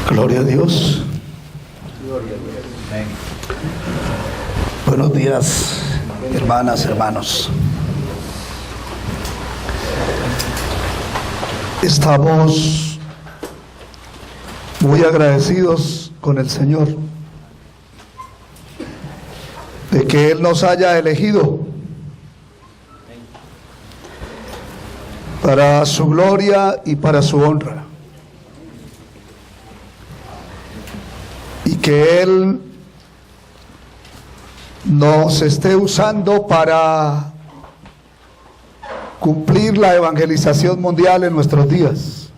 Gloria a Dios. Buenos días, hermanas, hermanos. Estamos muy agradecidos con el Señor de que Él nos haya elegido para su gloria y para su honra, y que Él nos esté usando para cumplir la evangelización mundial en nuestros días.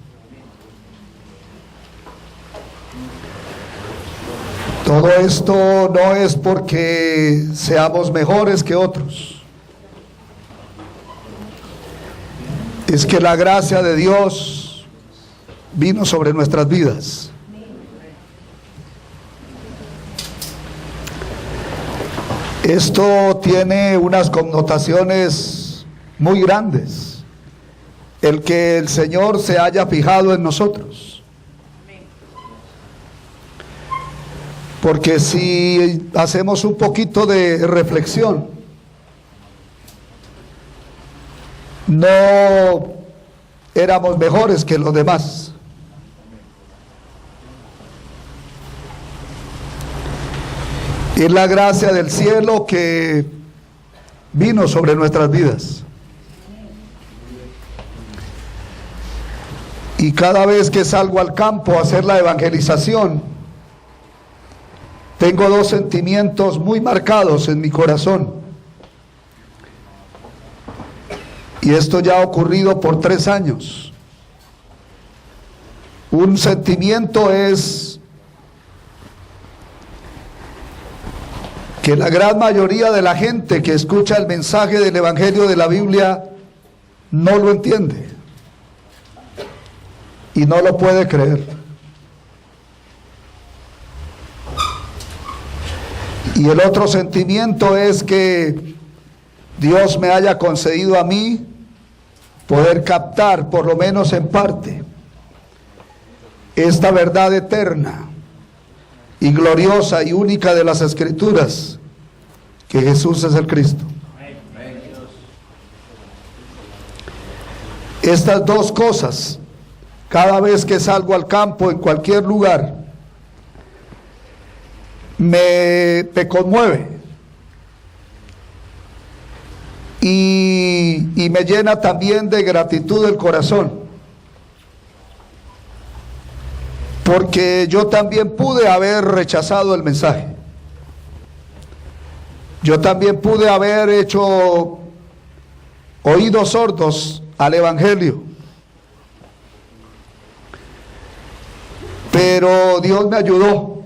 Todo esto no es porque seamos mejores que otros, es que la gracia de Dios vino sobre nuestras vidas. Esto tiene unas connotaciones muy grandes, el que el Señor se haya fijado en nosotros. Porque si hacemos un poquito de reflexión, no éramos mejores que los demás. Es la gracia del cielo que vino sobre nuestras vidas. Y cada vez que salgo al campo a hacer la evangelización, tengo dos sentimientos muy marcados en mi corazón. Y esto ya ha ocurrido por 3 años. Un sentimiento es que la gran mayoría de la gente que escucha el mensaje del Evangelio de la Biblia no lo entiende y no lo puede creer. Y el otro sentimiento es que Dios me haya concedido a mí poder captar, por lo menos en parte, esta verdad eterna y gloriosa y única de las Escrituras, que Jesús es el Cristo. Estas dos cosas, cada vez que salgo al campo, en cualquier lugar, me conmueve y me llena también de gratitud el corazón. Porque yo también pude haber rechazado el mensaje. Yo también pude haber hecho oídos sordos al Evangelio. Pero Dios me ayudó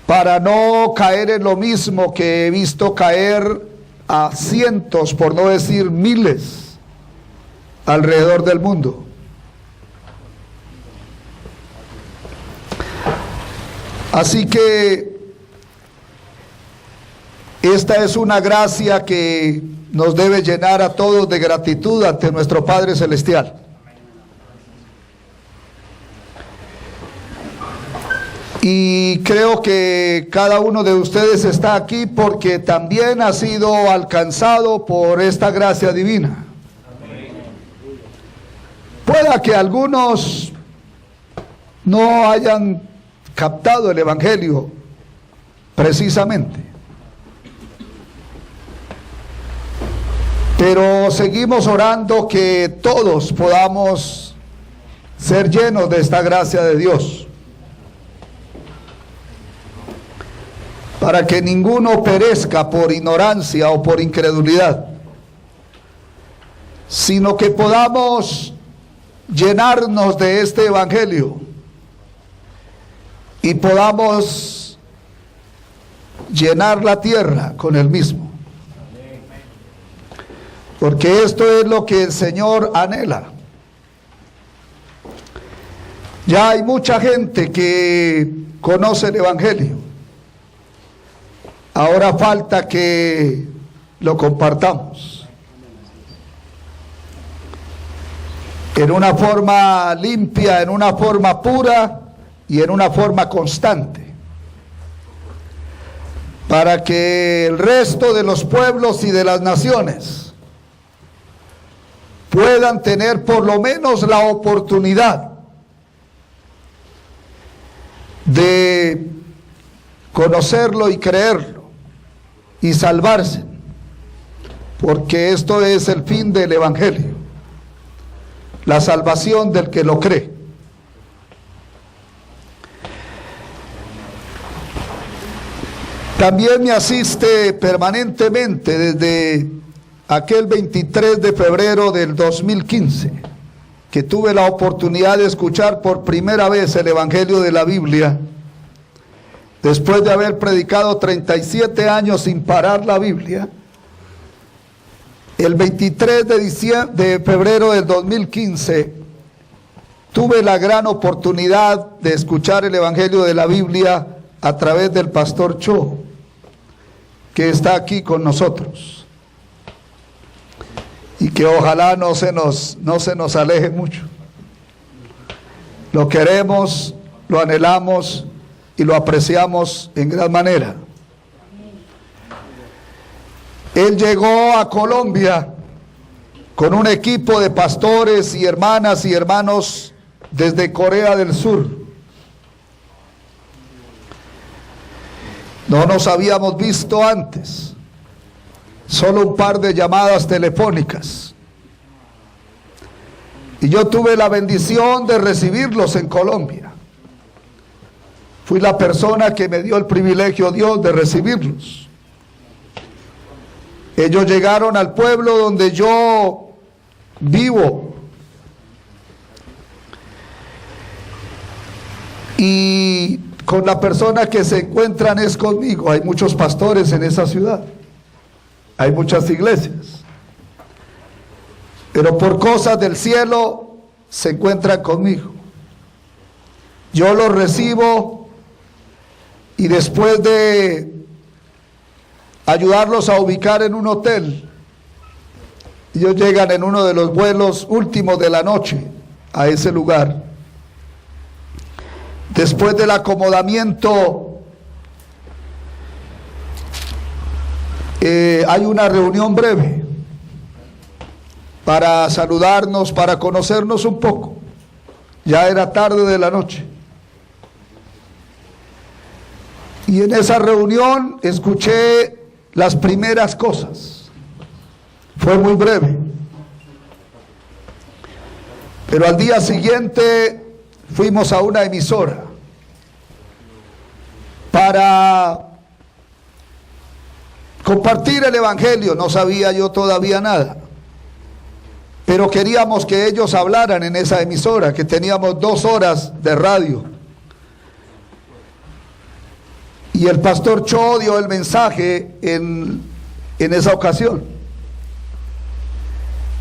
para no caer en lo mismo que he visto caer a cientos, por no decir miles, alrededor del mundo. Así que esta es una gracia que nos debe llenar a todos de gratitud ante nuestro Padre Celestial. Y creo que cada uno de ustedes está aquí porque también ha sido alcanzado por esta gracia divina. Pueda que algunos no hayan captado el Evangelio precisamente, pero seguimos orando que todos podamos ser llenos de esta gracia de Dios, para que ninguno perezca por ignorancia o por incredulidad, sino que podamos llenarnos de este Evangelio y podamos llenar la tierra con el mismo. Porque esto es lo que el Señor anhela. Ya hay mucha gente que conoce el Evangelio. Ahora falta que lo compartamos. en una forma limpia, en una forma pura y en una forma constante, para que el resto de los pueblos y de las naciones puedan tener por lo menos la oportunidad de conocerlo y creerlo y salvarse, porque esto es el fin del Evangelio, la salvación del que lo cree. También me asiste permanentemente desde aquel 23 de febrero del 2015, que tuve la oportunidad de escuchar por primera vez el Evangelio de la Biblia, después de haber predicado 37 años sin parar la Biblia. El 23 de febrero del 2015 tuve la gran oportunidad de escuchar el Evangelio de la Biblia a través del pastor Cho, que está aquí con nosotros, y que ojalá no se nos aleje mucho. Lo queremos, lo anhelamos y lo apreciamos en gran manera. Él llegó a Colombia con un equipo de pastores y hermanas y hermanos desde Corea del Sur. No nos habíamos visto antes, solo un par de llamadas telefónicas. Y yo tuve la bendición de recibirlos en Colombia. Fui la persona que me dio el privilegio, Dios, de recibirlos. Ellos llegaron al pueblo donde yo vivo. Y con la persona que se encuentran es conmigo. Hay muchos pastores en esa ciudad. Hay muchas iglesias. Pero por cosas del cielo se encuentran conmigo. Yo los recibo y después de ayudarlos a ubicar en un hotel, ellos llegan en uno de los vuelos últimos de la noche a ese lugar. Después del acomodamiento, hay una reunión breve para saludarnos, para conocernos un poco. Ya era tarde de la noche. Y en esa reunión escuché las primeras cosas. Fue muy breve. Pero al día siguiente fuimos a una emisora para compartir el Evangelio. No sabía yo todavía nada, pero queríamos que ellos hablaran en esa emisora, que teníamos 2 horas de radio. Y el pastor Cho dio el mensaje en esa ocasión.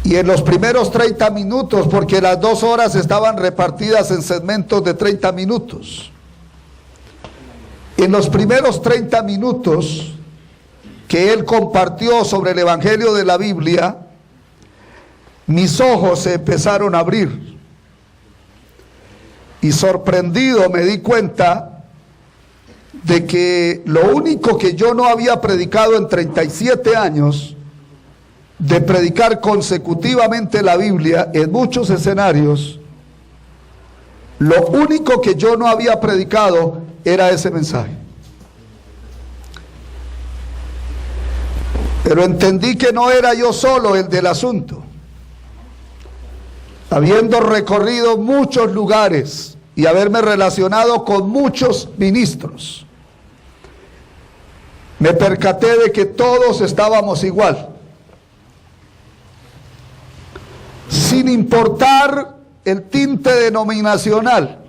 Y en los primeros 30 minutos, porque las 2 horas estaban repartidas en segmentos de 30 minutos. En los primeros 30 minutos que él compartió sobre el Evangelio de la Biblia, mis ojos se empezaron a abrir. Y sorprendido me di cuenta de que lo único que yo no había predicado en 37 años, de predicar consecutivamente la Biblia en muchos escenarios, lo único que yo no había predicado era ese mensaje. Pero entendí que no era yo solo el del asunto. Habiendo recorrido muchos lugares y haberme relacionado con muchos ministros, me percaté de que todos estábamos igual. Sin importar el tinte denominacional,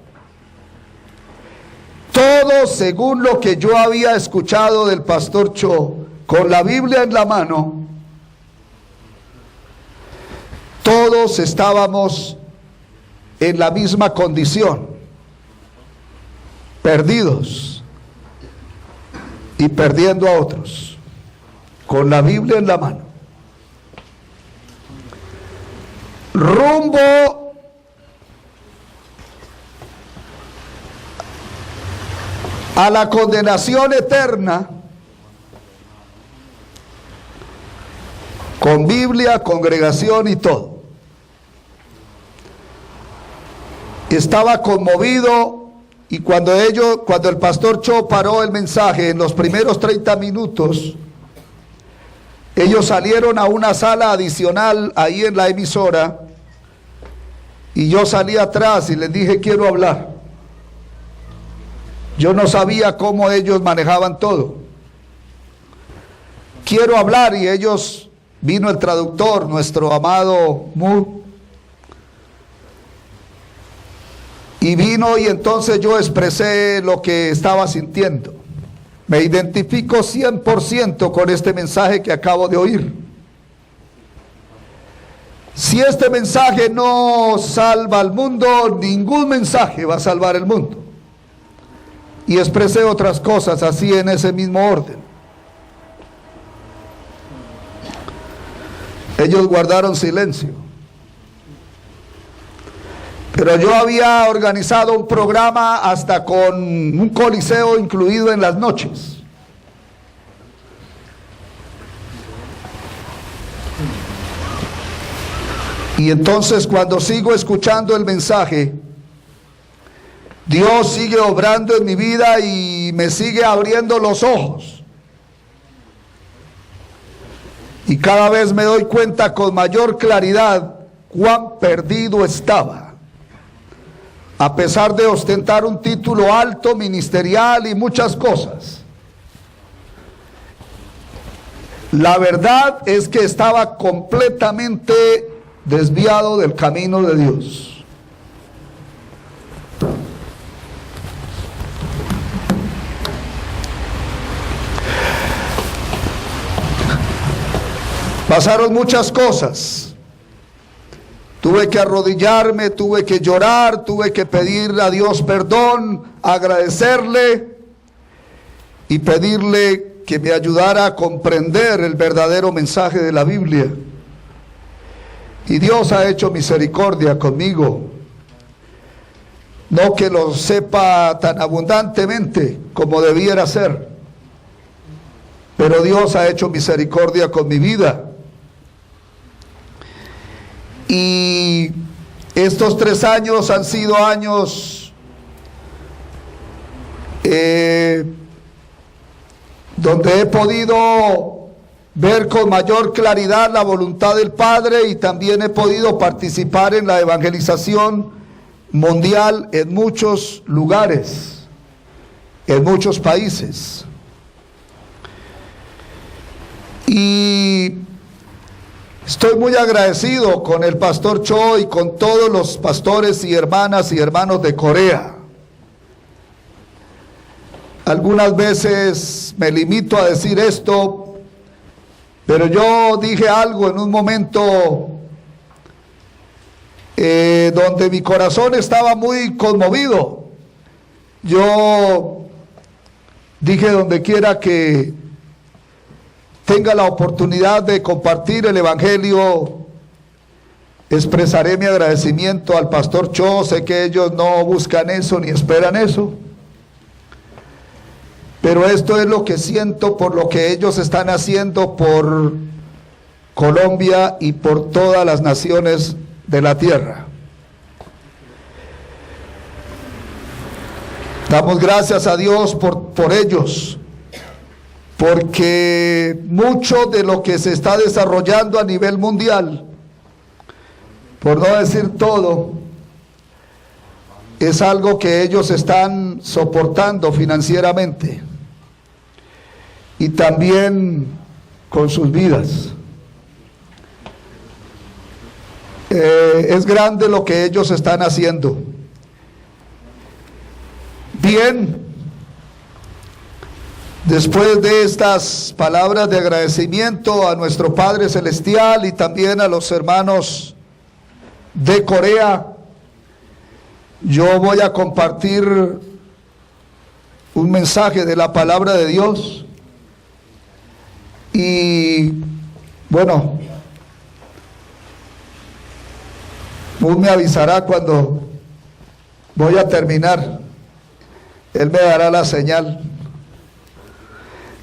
todos según lo que yo había escuchado del pastor Cho, con la Biblia en la mano, todos estábamos en la misma condición, perdidos y perdiendo a otros, con la Biblia en la mano, rumbo a la condenación eterna, con Biblia, congregación y todo. Estaba conmovido, y cuando el pastor Cho paró el mensaje, en los primeros 30 minutos, ellos salieron a una sala adicional ahí en la emisora, y yo salí atrás y les dije: quiero hablar. Yo no sabía cómo ellos manejaban todo. Quiero hablar, y ellos, vino el traductor, nuestro amado Mu, y vino, y entonces yo expresé lo que estaba sintiendo. Me identifico 100% con este mensaje que acabo de oír. Si este mensaje no salva al mundo, ningún mensaje va a salvar el mundo. Y expresé otras cosas así en ese mismo orden. Ellos guardaron silencio. Pero yo había organizado un programa hasta con un coliseo incluido en las noches. Y entonces, cuando sigo escuchando el mensaje, Dios sigue obrando en mi vida y me sigue abriendo los ojos. Y cada vez me doy cuenta con mayor claridad cuán perdido estaba. A pesar de ostentar un título alto, ministerial y muchas cosas. La verdad es que estaba completamente desviado del camino de Dios. Pasaron muchas cosas. Tuve que arrodillarme, tuve que llorar, tuve que pedir a Dios perdón, agradecerle y pedirle que me ayudara a comprender el verdadero mensaje de la Biblia. Y Dios ha hecho misericordia conmigo. No que lo sepa tan abundantemente como debiera ser, pero Dios ha hecho misericordia con mi vida. Y estos 3 años han sido años donde he podido ver con mayor claridad la voluntad del Padre, y también he podido participar en la evangelización mundial en muchos lugares, en muchos países. Y estoy muy agradecido con el pastor Cho y con todos los pastores y hermanas y hermanos de Corea. Algunas veces me limito a decir esto, pero yo dije algo en un momento donde mi corazón estaba muy conmovido. Yo dije: donde quiera que tenga la oportunidad de compartir el evangelio, expresaré mi agradecimiento al pastor Cho. Sé que ellos no buscan eso ni esperan eso, pero esto es lo que siento por lo que ellos están haciendo por Colombia y por todas las naciones de la tierra. Damos gracias a Dios por ellos, porque mucho de lo que se está desarrollando a nivel mundial, por no decir todo, es algo que ellos están soportando financieramente y también con sus vidas. Es grande lo que ellos están haciendo. Bien, después de estas palabras de agradecimiento a nuestro Padre Celestial y también a los hermanos de Corea, yo voy a compartir un mensaje de la palabra de Dios. Y bueno, me avisará cuando voy a terminar. Él me dará la señal.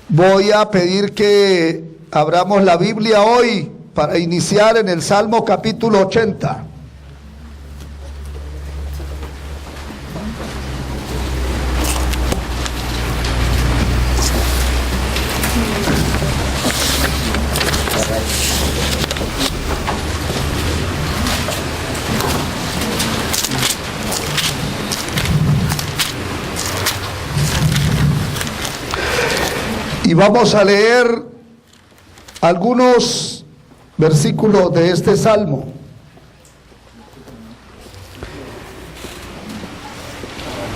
Voy a pedir que abramos la Biblia hoy para iniciar en el Salmo capítulo 80. Y vamos a leer algunos versículos de este salmo.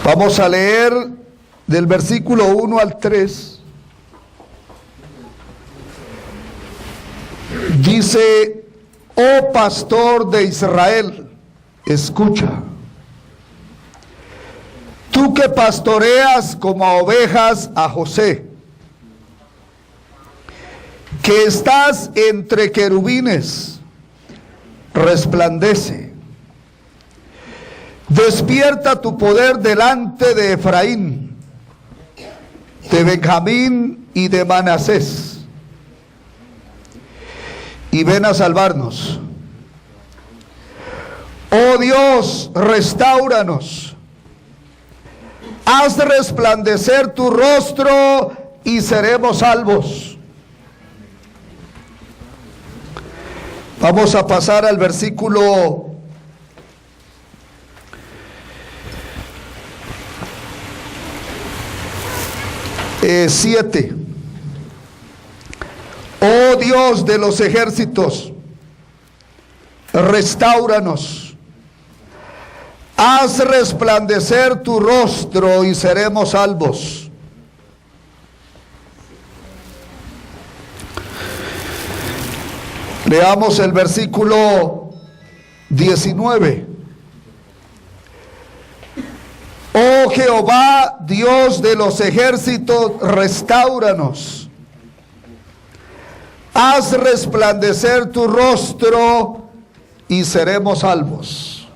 Vamos a leer del versículo 1 al 3. Dice: oh pastor de Israel, escucha. Tú que pastoreas como a ovejas a José, que estás entre querubines, resplandece. Despierta tu poder delante de Efraín, de Benjamín y de Manasés, y ven a salvarnos. Oh Dios, restáuranos. Haz resplandecer tu rostro y seremos salvos. Vamos a pasar al versículo 7. Oh Dios de los ejércitos, restáuranos. Haz resplandecer tu rostro y seremos salvos. Leamos el versículo 19. Oh Jehová, Dios de los ejércitos, restáuranos. Haz resplandecer tu rostro y seremos salvos.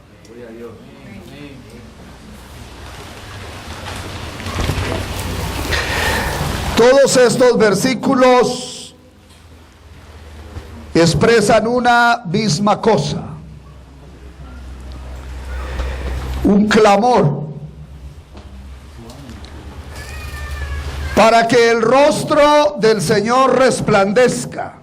Todos estos versículos expresan una misma cosa: un clamor para que el rostro del Señor resplandezca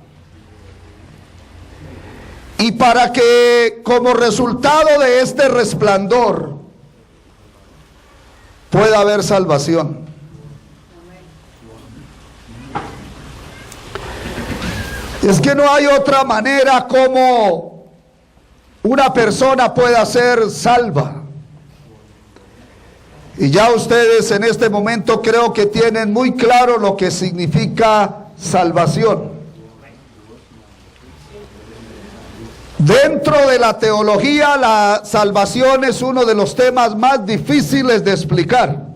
y para que como resultado de este resplandor pueda haber salvación. Es que no hay otra manera como una persona pueda ser salva. Y ya ustedes en este momento creo que tienen muy claro lo que significa salvación. Dentro de la teología, la salvación es uno de los temas más difíciles de explicar.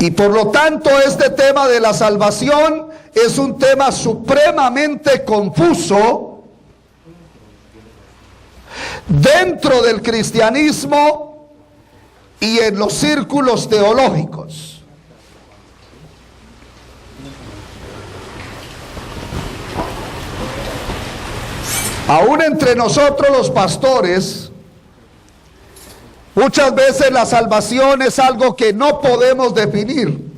Y por lo tanto, este tema de la salvación es un tema supremamente confuso dentro del cristianismo y en los círculos teológicos. Aún entre nosotros los pastores, muchas veces la salvación es algo que no podemos definir.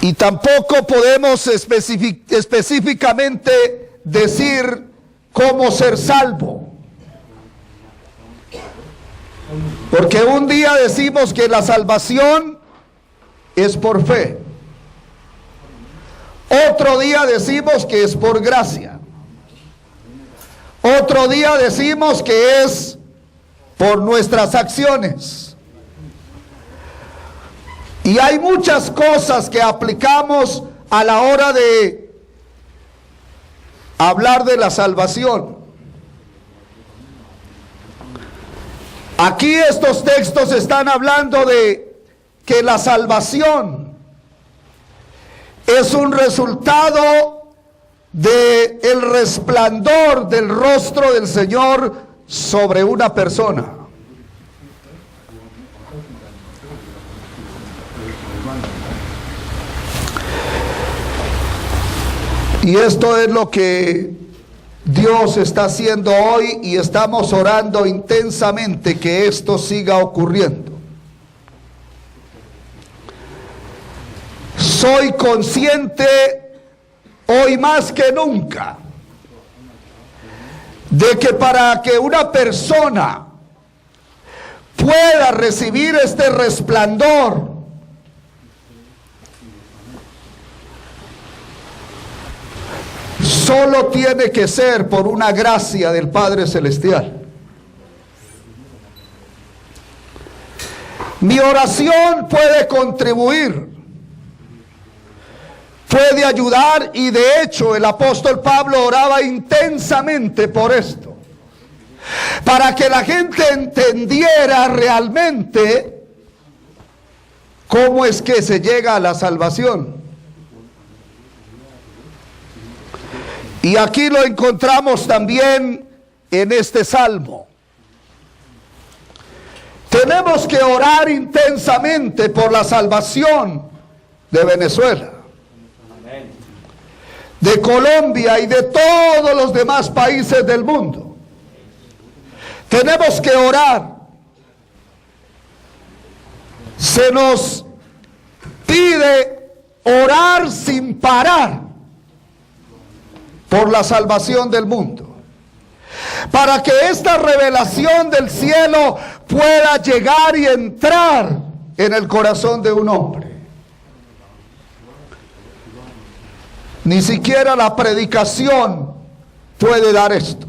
Y tampoco podemos específicamente decir cómo ser salvo. Porque un día decimos que la salvación es por fe. Otro día decimos que es por gracia. Otro día decimos que es por nuestras acciones. Y hay muchas cosas que aplicamos a la hora de hablar de la salvación. Aquí estos textos están hablando de que la salvación es un resultado de el resplandor del rostro del Señor sobre una persona. Y esto es lo que Dios está haciendo hoy, y estamos orando intensamente que esto siga ocurriendo. Soy consciente hoy más que nunca de que para que una persona pueda recibir este resplandor, solo tiene que ser por una gracia del Padre Celestial. Mi oración puede contribuir, puede ayudar, y de hecho el apóstol Pablo oraba intensamente por esto, para que la gente entendiera realmente cómo es que se llega a la salvación. Y aquí lo encontramos también en este salmo. Tenemos que orar intensamente por la salvación de Venezuela, de Colombia y de todos los demás países del mundo. Tenemos que orar. Se nos pide orar sin parar por la salvación del mundo, para que esta revelación del cielo pueda llegar y entrar en el corazón de un hombre. Ni siquiera la predicación puede dar esto.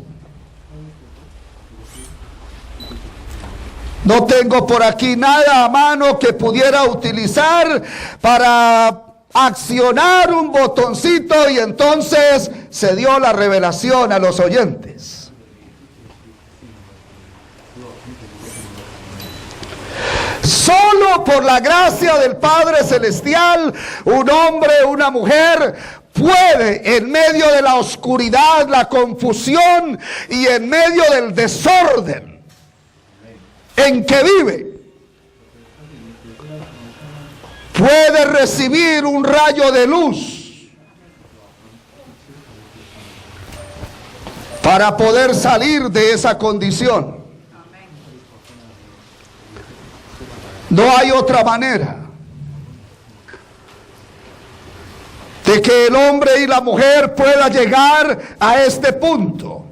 No tengo por aquí nada a mano que pudiera utilizar para accionar un botoncito y entonces se dio la revelación a los oyentes. Solo por la gracia del Padre Celestial, un hombre, una mujer puede, en medio de la oscuridad, la confusión y en medio del desorden en que vive, puede recibir un rayo de luz para poder salir de esa condición. No hay otra manera de que el hombre y la mujer pueda llegar a este punto.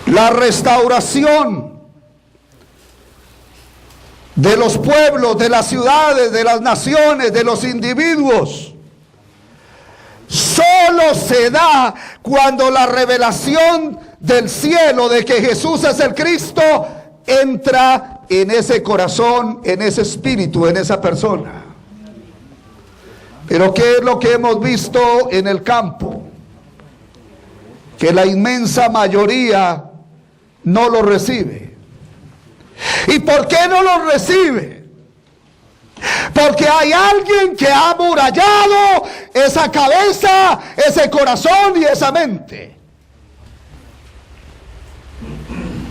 La restauración de los pueblos, de las ciudades, de las naciones, de los individuos, solo se da cuando la revelación del cielo de que Jesús es el Cristo entra en ese corazón, en ese espíritu, en esa persona. Pero ¿qué es lo que hemos visto en el campo? Que la inmensa mayoría no lo recibe. ¿Y por qué no lo recibe? Porque hay alguien que ha amurallado esa cabeza, ese corazón y esa mente,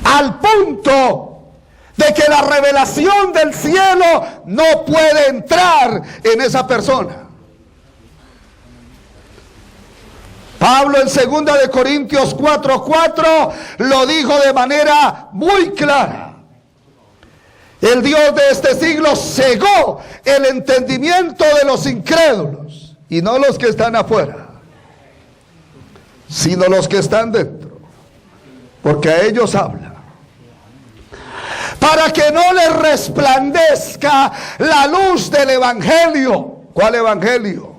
al punto de que la revelación del cielo no puede entrar en esa persona. Pablo en 2 de Corintios 4:4 lo dijo de manera muy clara. El Dios de este siglo cegó el entendimiento de los incrédulos, y no los que están afuera, sino los que están dentro, porque a ellos habla, para que no les resplandezca la luz del evangelio. ¿Cuál evangelio?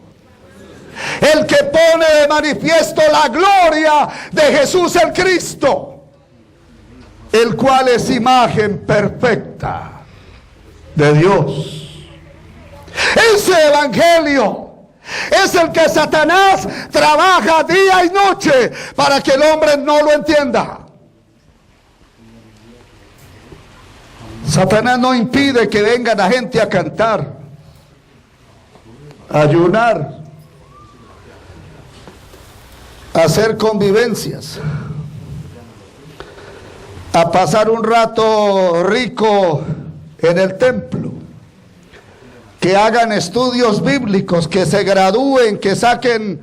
El que pone de manifiesto la gloria de Jesús el Cristo, el cual es imagen perfecta de Dios. Ese evangelio es el que Satanás trabaja día y noche para que el hombre no lo entienda. Satanás no impide que venga la gente a cantar. ayunar, hacer convivencias, a pasar un rato rico en el templo, que hagan estudios bíblicos, que se gradúen, que saquen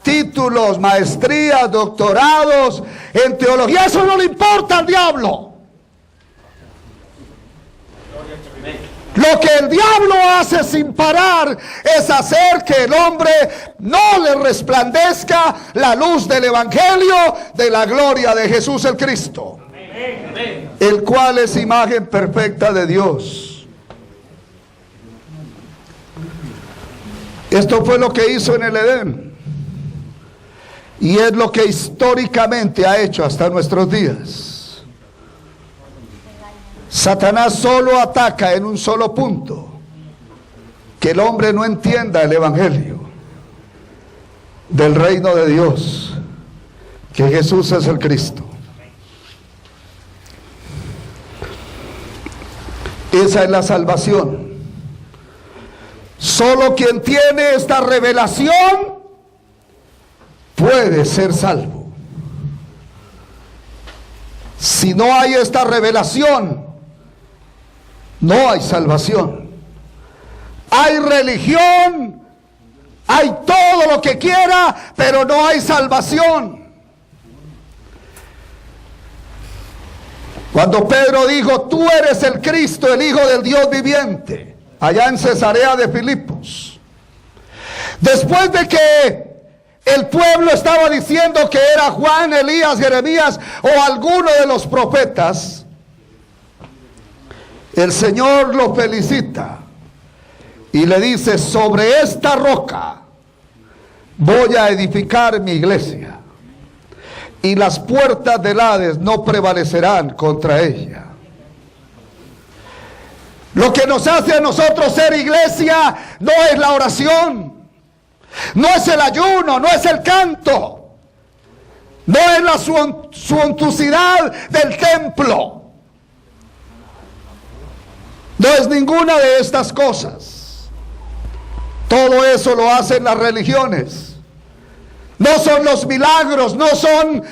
títulos, maestrías, doctorados en teología. Eso no le importa al diablo. Lo que el diablo hace sin parar es hacer que el hombre no le resplandezca la luz del evangelio de la gloria de Jesús el Cristo, el cual es imagen perfecta de Dios. Esto fue lo que hizo en el Edén, y es lo que históricamente ha hecho hasta nuestros días. Satanás solo ataca en un solo punto: que el hombre no entienda el evangelio del reino de Dios, que Jesús es el Cristo. Esa es la salvación. Solo quien tiene esta revelación puede ser salvo. Si no hay esta revelación, no hay salvación. Hay religión, hay todo lo que quiera, pero no hay salvación. Cuando Pedro dijo: tú eres el Cristo, el Hijo del Dios viviente, allá en Cesarea de Filipos, después de que el pueblo estaba diciendo que era Juan, Elías, Jeremías o alguno de los profetas, el Señor lo felicita y le dice: sobre esta roca voy a edificar mi iglesia, y las puertas del Hades no prevalecerán contra ella. Lo que nos hace a nosotros ser iglesia no es la oración, no es el ayuno, no es el canto, no es la suntuosidad del templo, no es ninguna de estas cosas. Todo eso lo hacen las religiones. No son los milagros, no son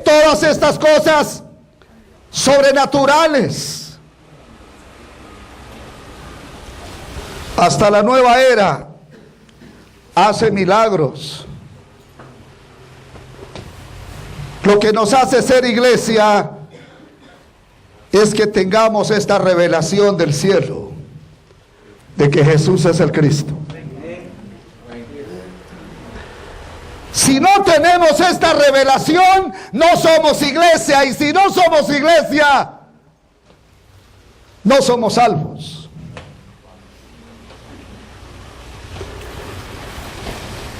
todas estas cosas sobrenaturales. Hasta la nueva era hace milagros. Lo que nos hace ser iglesia es que tengamos esta revelación del cielo de que Jesús es el Cristo. Si no tenemos esta revelación, no somos iglesia, y si no somos iglesia, no somos salvos.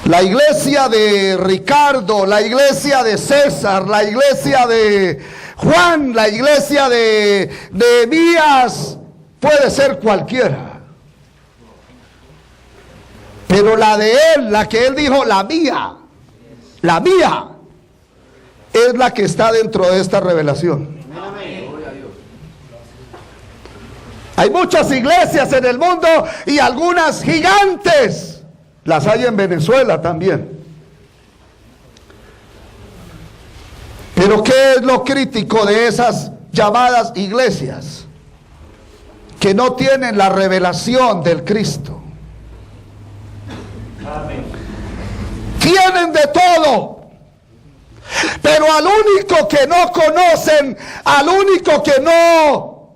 La iglesia de Ricardo, la iglesia de César, la iglesia de Juan, la iglesia de Nehemías, puede ser cualquiera. Pero la de él, la que él dijo, la mía, es la que está dentro de esta revelación. Hay muchas iglesias en el mundo y algunas gigantes. Las hay en Venezuela también. Pero ¿qué es lo crítico de esas llamadas iglesias? Que no tienen la revelación del Cristo. Tienen de todo, pero al único que no conocen, al único que no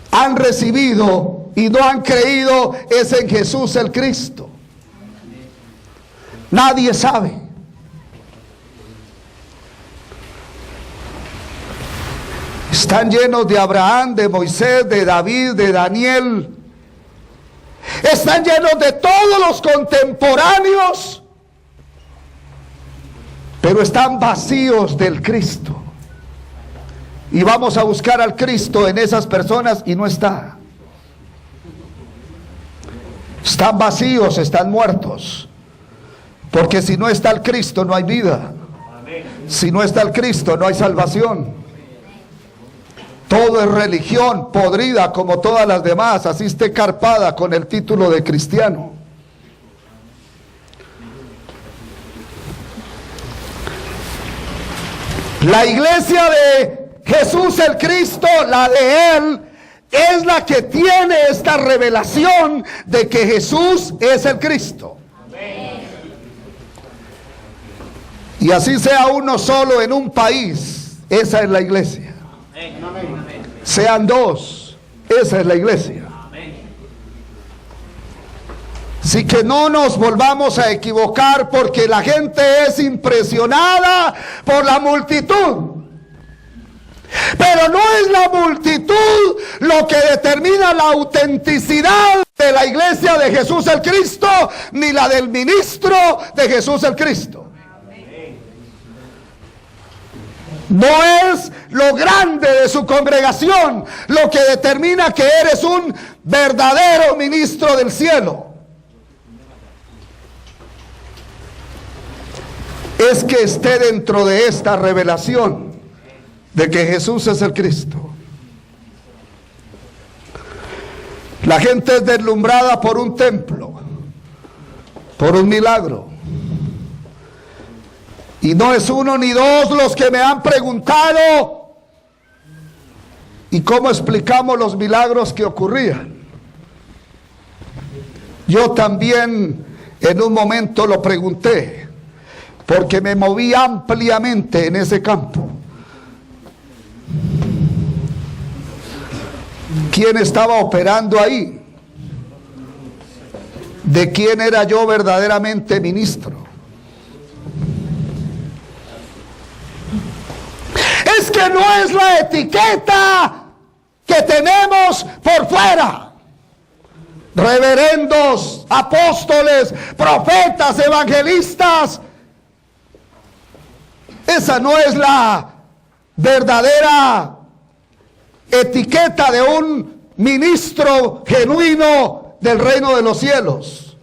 han recibido y no han creído, es en Jesús el Cristo. Nadie sabe. Están llenos de Abraham, de Moisés, de David, de Daniel. Están llenos de todos los contemporáneos, pero están vacíos del Cristo. Y vamos a buscar al Cristo en esas personas y no está. Están vacíos, están muertos. Porque si no está el Cristo, no hay vida. Si no está el Cristo, no hay salvación. Todo es religión podrida como todas las demás, así esté carpada con el título de cristiano. La iglesia de Jesús el Cristo, la de Él, es la que tiene esta revelación de que Jesús es el Cristo. Y así sea uno solo en un país, esa es la iglesia. Sean dos, esa es la iglesia. Así que no nos volvamos a equivocar, porque la gente es impresionada por la multitud. Pero no es la multitud lo que determina la autenticidad de la iglesia de Jesús el Cristo, ni la del ministro de Jesús el Cristo. No es lo grande de su congregación lo que determina que eres un verdadero ministro del cielo. Es que esté dentro de esta revelación de que Jesús es el Cristo. La gente es deslumbrada por un templo, por un milagro. Y no es uno ni dos los que me han preguntado, ¿y cómo explicamos los milagros que ocurrían? Yo también en un momento lo pregunté, porque me moví ampliamente en ese campo. ¿Quién estaba operando ahí? ¿De quién era yo verdaderamente ministro? Es que no es la etiqueta que tenemos por fuera. Reverendos, apóstoles, profetas, evangelistas. Esa no es la verdadera etiqueta de un ministro genuino del reino de los cielos.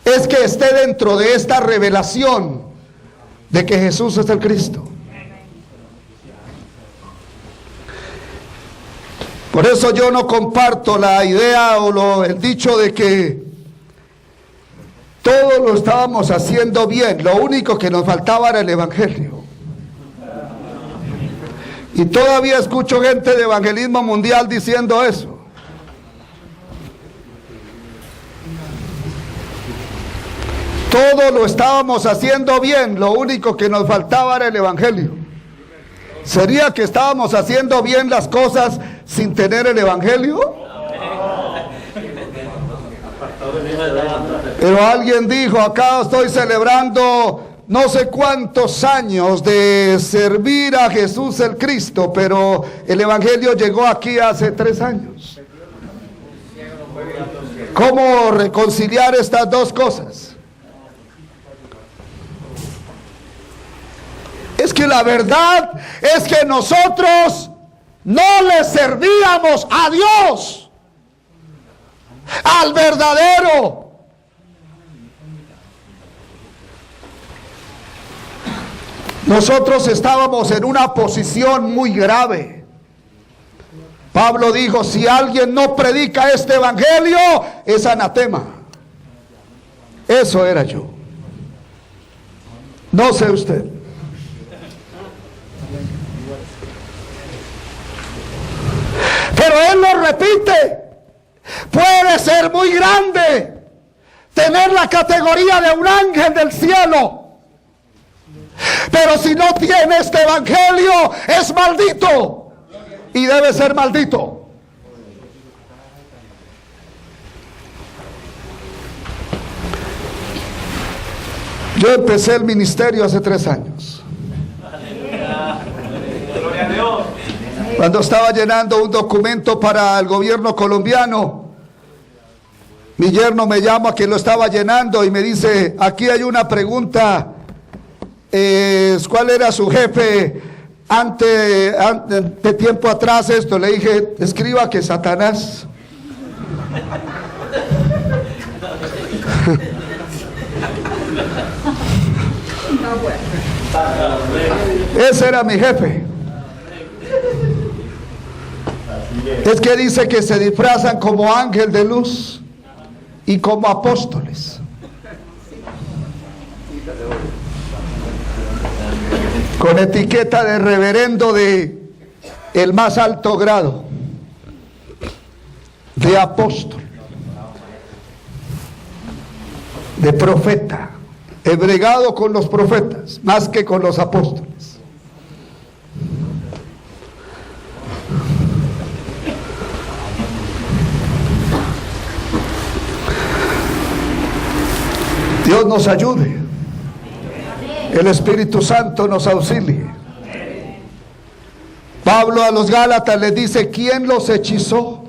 Es que esté dentro de esta revelación de que Jesús es el Cristo. Por eso yo no comparto la idea o el dicho de que todo lo estábamos haciendo bien, lo único que nos faltaba era el evangelio. Y todavía escucho gente de Evangelismo Mundial diciendo eso. Todo lo estábamos haciendo bien, lo único que nos faltaba era el evangelio. ¿Sería que estábamos haciendo bien las cosas sin tener el evangelio? Pero alguien dijo, acá estoy celebrando no sé cuántos años de servir a Jesús el Cristo, pero el evangelio llegó aquí hace 3 años. ¿Cómo reconciliar estas dos cosas? Es que la verdad es que nosotros no le servíamos a Dios, al verdadero. Nosotros estábamos en una posición muy grave. Pablo dijo, si alguien no predica este evangelio, es anatema. Eso era yo. No sé usted. Pero él lo repite. Puede ser muy grande, tener la categoría de un ángel del cielo, pero si no tiene este evangelio, es maldito y debe ser maldito. Yo empecé el ministerio hace 3 años. Cuando estaba llenando un documento para el gobierno colombiano, mi yerno me llama que lo estaba llenando y me dice, aquí hay una pregunta, ¿cuál era su jefe antes de tiempo atrás esto? Le dije, escriba que Satanás. Ese era mi jefe. Es que dice que se disfrazan como ángel de luz y como apóstoles. Con etiqueta de reverendo de el más alto grado, de apóstol, de profeta. He bregado con los profetas más que con los apóstoles. Dios nos ayude. El Espíritu Santo nos auxilie. Pablo a los Gálatas les dice: ¿quién los hechizó?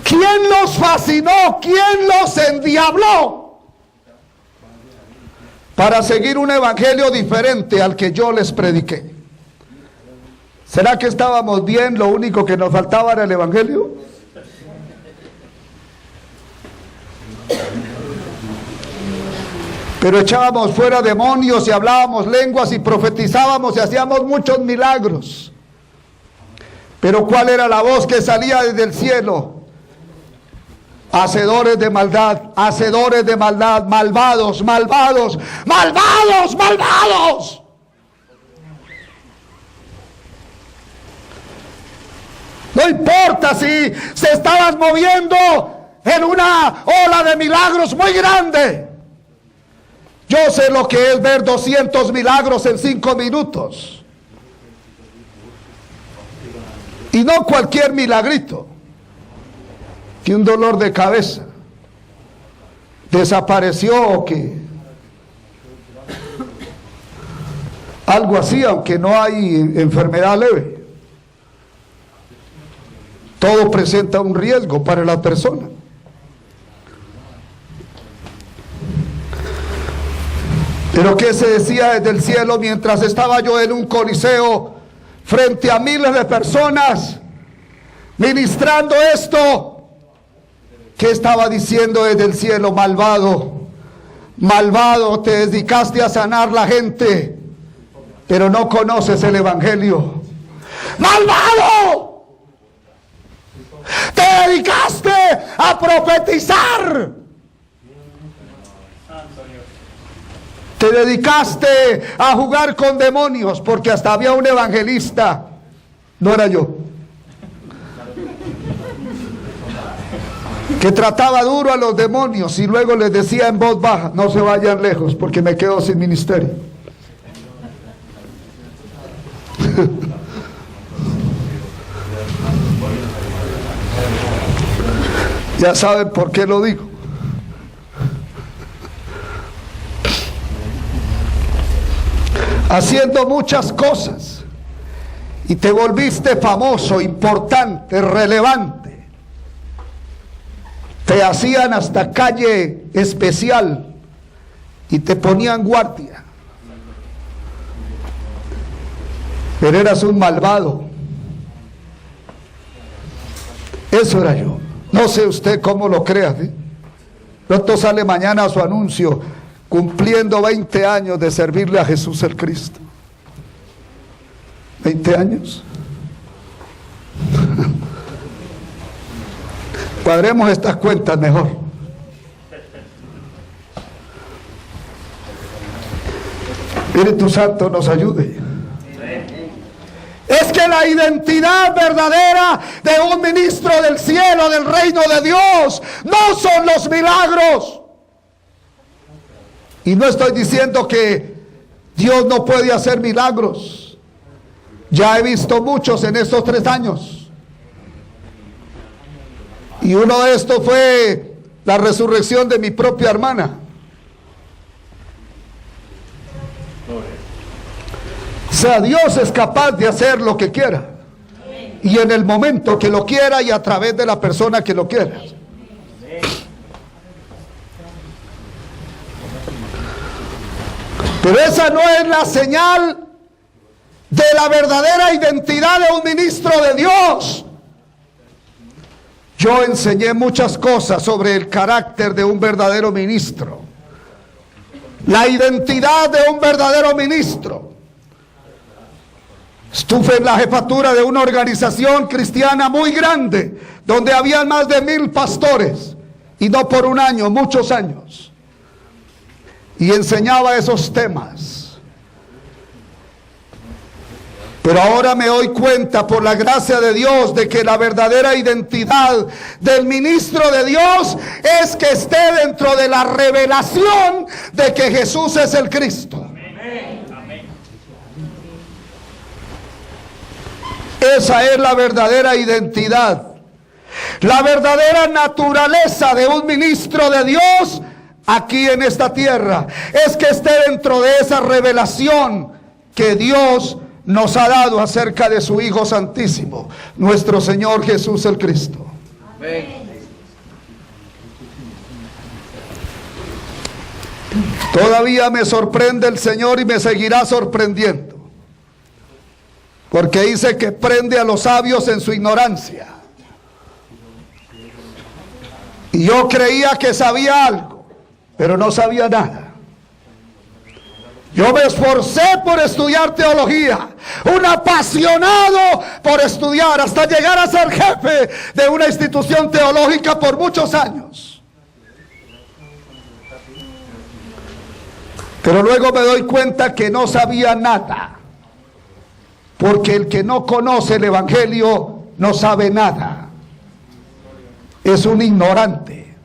¿Quién los fascinó? ¿Quién los endiabló? Para seguir un evangelio diferente al que yo les prediqué. ¿Será que estábamos bien? Lo único que nos faltaba era el evangelio. Pero echábamos fuera demonios y hablábamos lenguas y profetizábamos y hacíamos muchos milagros. Pero ¿cuál era la voz que salía desde el cielo? Hacedores de maldad, malvados, malvados, malvados, malvados. No importa si se estaban moviendo en una ola de milagros muy grande. Yo sé lo que es ver 200 milagros en 5 minutos. Y no cualquier milagrito. Que un dolor de cabeza desapareció o que algo así, aunque no hay enfermedad leve. Todo presenta un riesgo para la persona. Pero ¿qué se decía desde el cielo mientras estaba yo en un coliseo frente a miles de personas ministrando esto? ¿Qué estaba diciendo desde el cielo? Malvado, malvado, te dedicaste a sanar la gente, pero no conoces el evangelio. ¡Malvado! Te dedicaste a profetizar. Te dedicaste a jugar con demonios, porque hasta había un evangelista, no era yo, que trataba duro a los demonios y luego les decía en voz baja: no se vayan lejos porque me quedo sin ministerio. Ya saben por qué lo digo. Haciendo muchas cosas y te volviste famoso, importante, relevante. Te hacían hasta calle especial y te ponían guardia. Pero eras un malvado. Eso era yo. No sé usted cómo lo crea, ¿sí? Pronto sale mañana su anuncio: cumpliendo 20 años de servirle a Jesús el Cristo. 20 años. Cuadremos estas cuentas mejor. Espíritu Santo nos ayude. Es que la identidad verdadera de un ministro del cielo, del reino de Dios, no son los milagros. Y no estoy diciendo que Dios no puede hacer milagros. Ya he visto muchos en estos 3 años. Y uno de estos fue la resurrección de mi propia hermana. O sea, Dios es capaz de hacer lo que quiera. Y en el momento que lo quiera y a través de la persona que lo quiera. Pero esa no es la señal de la verdadera identidad de un ministro de Dios. Yo enseñé muchas cosas sobre el carácter de un verdadero ministro. La identidad de un verdadero ministro Estuve en la jefatura de una organización cristiana muy grande, donde había más de 1000 pastores, y no por un año, muchos años, y enseñaba esos temas. Pero ahora me doy cuenta, por la gracia de Dios, de que la verdadera identidad del ministro de Dios es que esté dentro de la revelación de que Jesús es el Cristo. Esa es la verdadera identidad. La verdadera naturaleza de un ministro de Dios aquí en esta tierra es que esté dentro de esa revelación que Dios nos ha dado acerca de su Hijo Santísimo, nuestro Señor Jesús el Cristo. Amén. Todavía me sorprende el Señor y me seguirá sorprendiendo, porque dice que prende a los sabios en su ignorancia. Y yo creía que sabía algo, pero no sabía nada. Yo me esforcé por estudiar teología, un apasionado por estudiar, hasta llegar a ser jefe de una institución teológica por muchos años. Pero luego me doy cuenta que no sabía nada, porque el que no conoce el Evangelio no sabe nada, es un ignorante.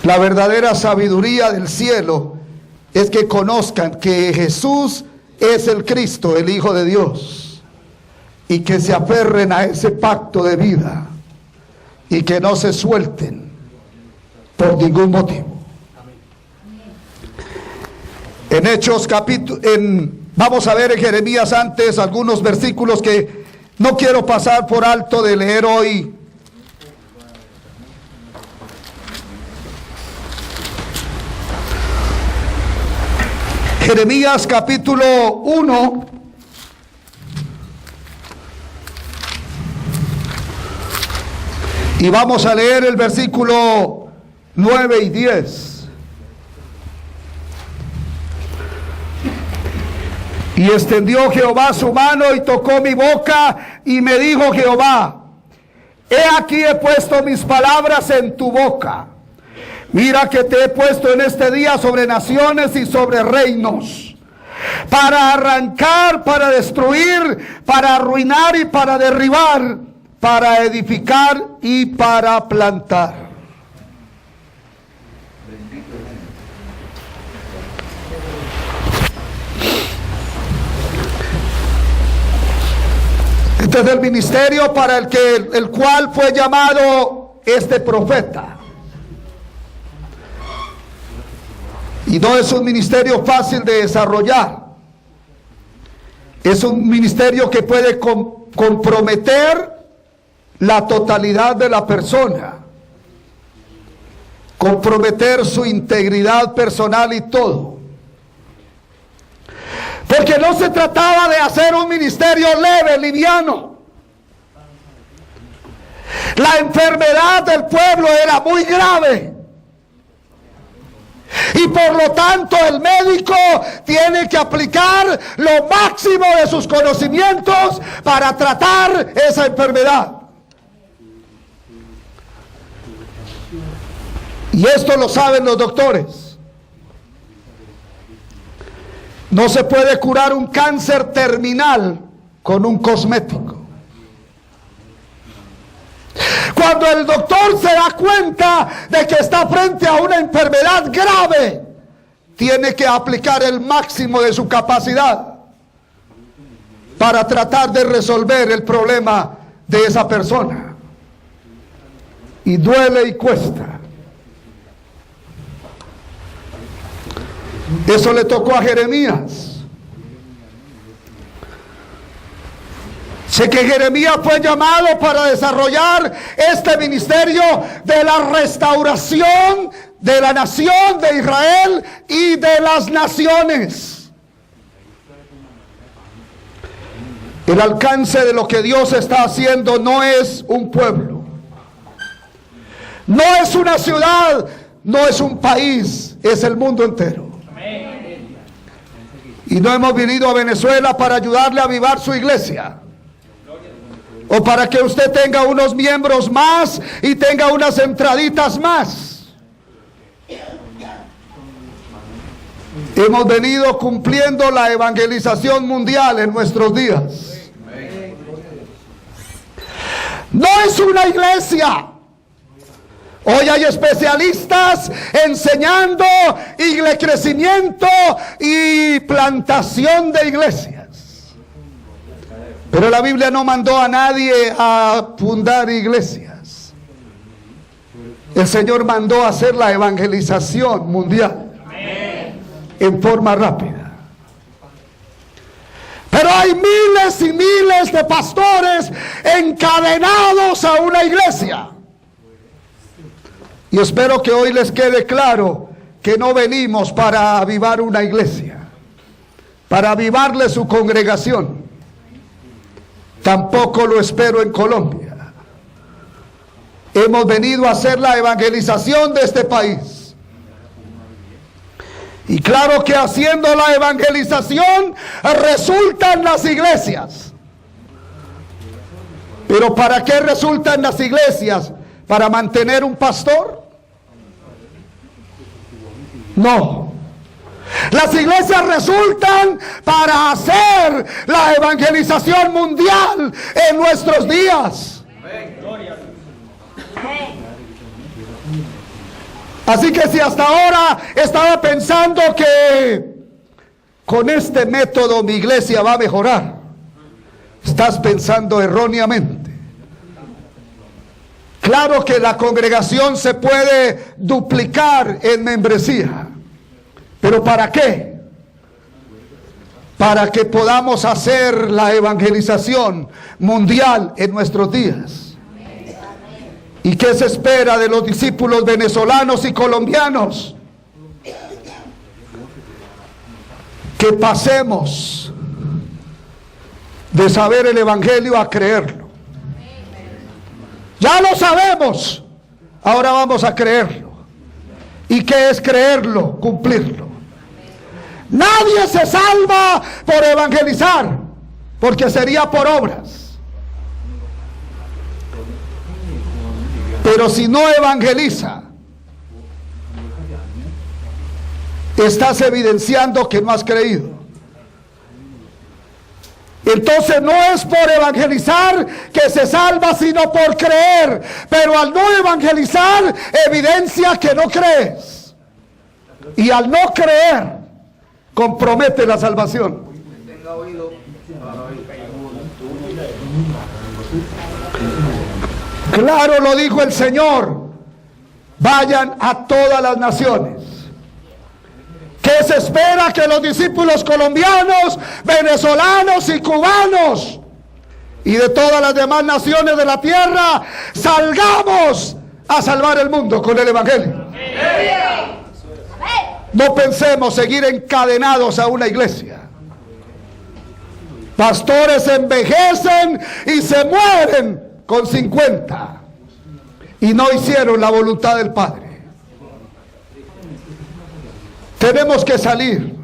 La verdadera sabiduría del cielo es que conozcan que Jesús es el Cristo, el Hijo de Dios, y que se aferren a ese pacto de vida y que no se suelten por ningún motivo. En Hechos vamos a ver en Jeremías antes algunos versículos que no quiero pasar por alto de leer hoy. Jeremías capítulo 1, y vamos a leer el versículo 9 y 10. Y extendió Jehová su mano y tocó mi boca, y me dijo Jehová: he aquí he puesto mis palabras en tu boca. Mira que te he puesto en este día sobre naciones y sobre reinos, para arrancar, para destruir, para arruinar y para derribar, para edificar y para plantar. Este es el ministerio para el cual fue llamado este profeta. Y no es un ministerio fácil de desarrollar. Es un ministerio que puede comprometer la totalidad de la persona, comprometer su integridad personal y todo. Porque no se trataba de hacer un ministerio leve, liviano. La enfermedad del pueblo era muy grave. Y por lo tanto el médico tiene que aplicar lo máximo de sus conocimientos para tratar esa enfermedad. Y esto lo saben los doctores. No se puede curar un cáncer terminal con un cosmético. Cuando el doctor se da cuenta de que está frente a una enfermedad grave, tiene que aplicar el máximo de su capacidad para tratar de resolver el problema de esa persona. Y duele y cuesta. Eso le tocó a Jeremías. Sé que Jeremías fue llamado para desarrollar este ministerio de la restauración de la nación de Israel y de las naciones. El alcance de lo que Dios está haciendo no es un pueblo, no es una ciudad, no es un país, es el mundo entero. Y no hemos venido a Venezuela para ayudarle a avivar su iglesia, o para que usted tenga unos miembros más y tenga unas entraditas más. Hemos venido cumpliendo la evangelización mundial en nuestros días. No es una iglesia. Hoy hay especialistas enseñando crecimiento y plantación de iglesias. Pero la Biblia no mandó a nadie a fundar iglesias. El Señor mandó a hacer la evangelización mundial en forma rápida. Pero hay miles y miles de pastores encadenados a una iglesia. Y espero que hoy les quede claro que no venimos para avivar una iglesia, para avivarle su congregación. Tampoco lo espero en Colombia. Hemos venido a hacer la evangelización de este país. Y claro que haciendo la evangelización resultan las iglesias. Pero ¿para qué resultan las iglesias? ¿Para mantener un pastor? No. Las iglesias resultan para hacer la evangelización mundial en nuestros días. Así que si hasta ahora estaba pensando que con este método mi iglesia va a mejorar, estás pensando erróneamente. Claro que la congregación se puede duplicar en membresía, pero ¿para qué? Para que podamos hacer la evangelización mundial en nuestros días. ¿Y qué se espera de los discípulos venezolanos y colombianos? Que pasemos de saber el evangelio a creerlo. Ya lo sabemos, ahora vamos a creerlo. ¿Y qué es creerlo? Cumplirlo. Nadie se salva por evangelizar, porque sería por obras. Pero si no evangeliza, estás evidenciando que no has creído. Entonces no es por evangelizar que se salva, sino por creer. Pero al no evangelizar, evidencia que no crees. Y al no creer, compromete la salvación. Claro lo dijo el Señor: vayan a todas las naciones. ¿Qué se espera? Que los discípulos colombianos, venezolanos y cubanos y de todas las demás naciones de la tierra salgamos a salvar el mundo con el evangelio. No pensemos seguir encadenados a una iglesia. Pastores envejecen y se mueren con 50 y no hicieron la voluntad del Padre. Tenemos que salir.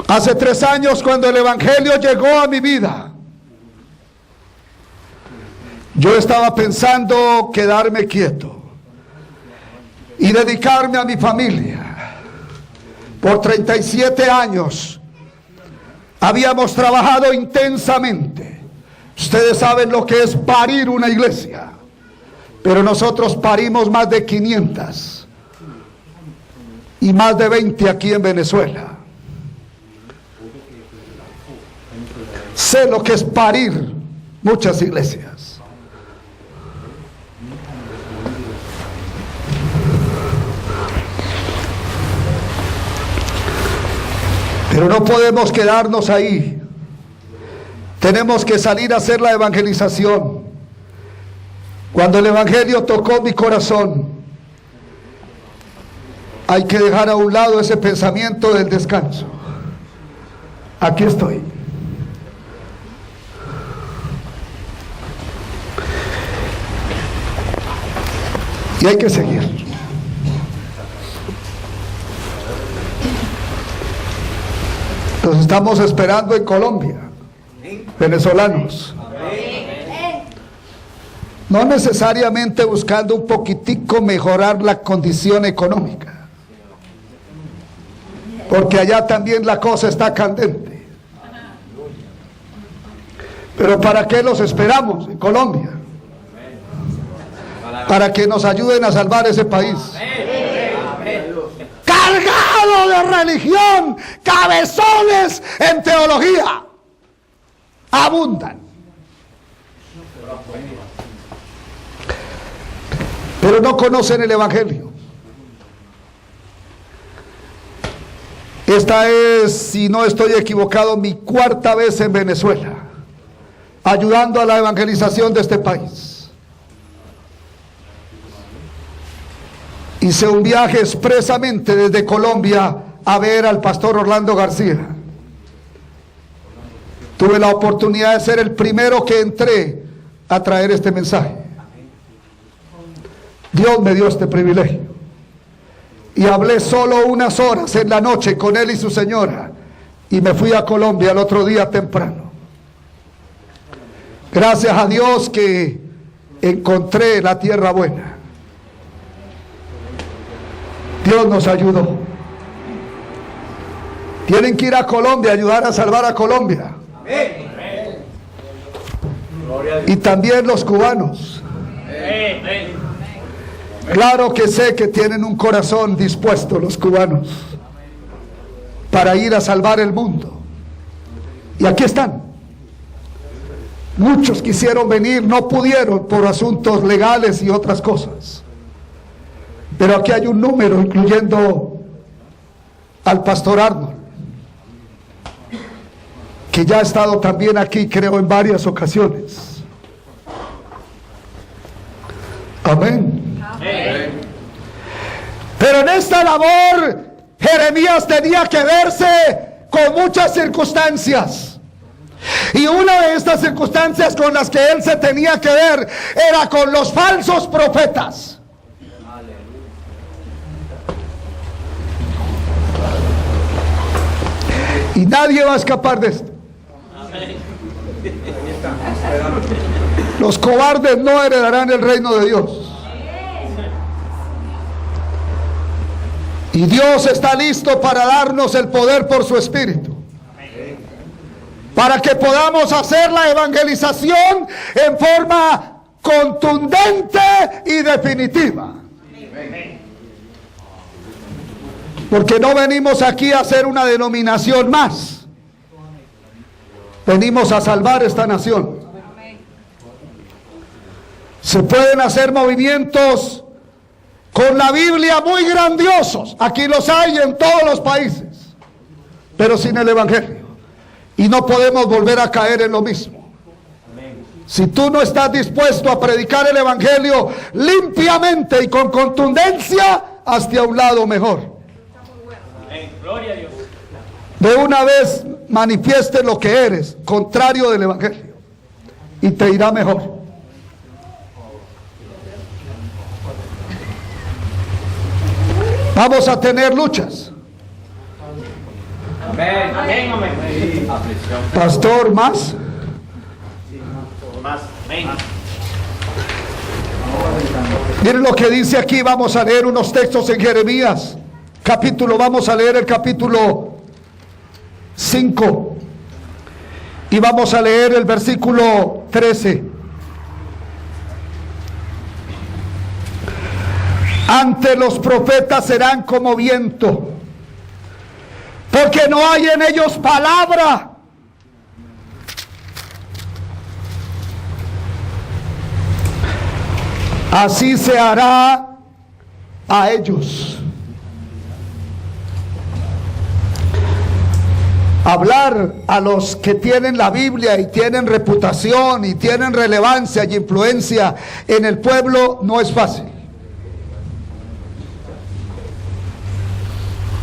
Hace 3 años, cuando el evangelio llegó a mi vida, yo estaba pensando quedarme quieto y dedicarme a mi familia. Por 37 años habíamos trabajado intensamente. Ustedes saben lo que es parir una iglesia, pero nosotros parimos más de 500 y más de 20 aquí en Venezuela. Sé lo que es parir muchas iglesias. Pero no podemos quedarnos ahí. Tenemos que salir a hacer la evangelización. Cuando el evangelio tocó mi corazón, hay que dejar a un lado ese pensamiento del descanso. Aquí estoy. Y hay que seguir. Los estamos esperando en Colombia, venezolanos. No necesariamente buscando un poquitico mejorar la condición económica, porque allá también la cosa está candente. Pero ¿para qué los esperamos en Colombia? Para que nos ayuden a salvar ese país. Cargado de religión, cabezones en teología, abundan. Pero no conocen el Evangelio. Esta es, si no estoy equivocado, mi cuarta vez en Venezuela, ayudando a la evangelización de este país. Hice un viaje expresamente desde Colombia a ver al pastor Orlando García. Tuve la oportunidad de ser el primero que entré a traer este mensaje. Dios me dio este privilegio. Y hablé solo unas horas en la noche con él y su señora. Y me fui a Colombia el otro día temprano. Gracias a Dios que encontré la tierra buena. Dios nos ayudó. Tienen que ir a Colombia, ayudar a salvar a Colombia. Y también los cubanos. Claro que sé que tienen un corazón dispuesto los cubanos para ir a salvar el mundo. Y aquí están. Muchos quisieron venir, no pudieron por asuntos legales y otras cosas. Pero aquí hay un número, incluyendo al pastor Arnold, que ya ha estado también aquí, creo, en varias ocasiones. Amén. Pero en esta labor Jeremías tenía que verse con muchas circunstancias, y una de estas circunstancias con las que él se tenía que ver era con los falsos profetas. Y nadie va a escapar de esto. Los cobardes no heredarán el reino de Dios. Y Dios está listo para darnos el poder por su Espíritu, para que podamos hacer la evangelización en forma contundente y definitiva. Porque no venimos aquí a hacer una denominación más. Venimos a salvar esta nación. Se pueden hacer movimientos con la Biblia muy grandiosos. Aquí los hay en todos los países. Pero sin el Evangelio. Y no podemos volver a caer en lo mismo. Si tú no estás dispuesto a predicar el Evangelio limpiamente y con contundencia, hazte a un lado mejor. Gloria a Dios. De una vez manifieste lo que eres, contrario del Evangelio, y te irá mejor. Vamos a tener luchas. Amén. Amén. Amén. Pastor, más. Amén. Miren lo que dice aquí. Vamos a leer unos textos en Jeremías. Vamos a leer el capítulo 5. Y vamos a leer el versículo 13. Ante los profetas serán como viento, porque no hay en ellos palabra. Así se hará a ellos. Hablar a los que tienen la Biblia y tienen reputación y tienen relevancia y influencia en el pueblo no es fácil.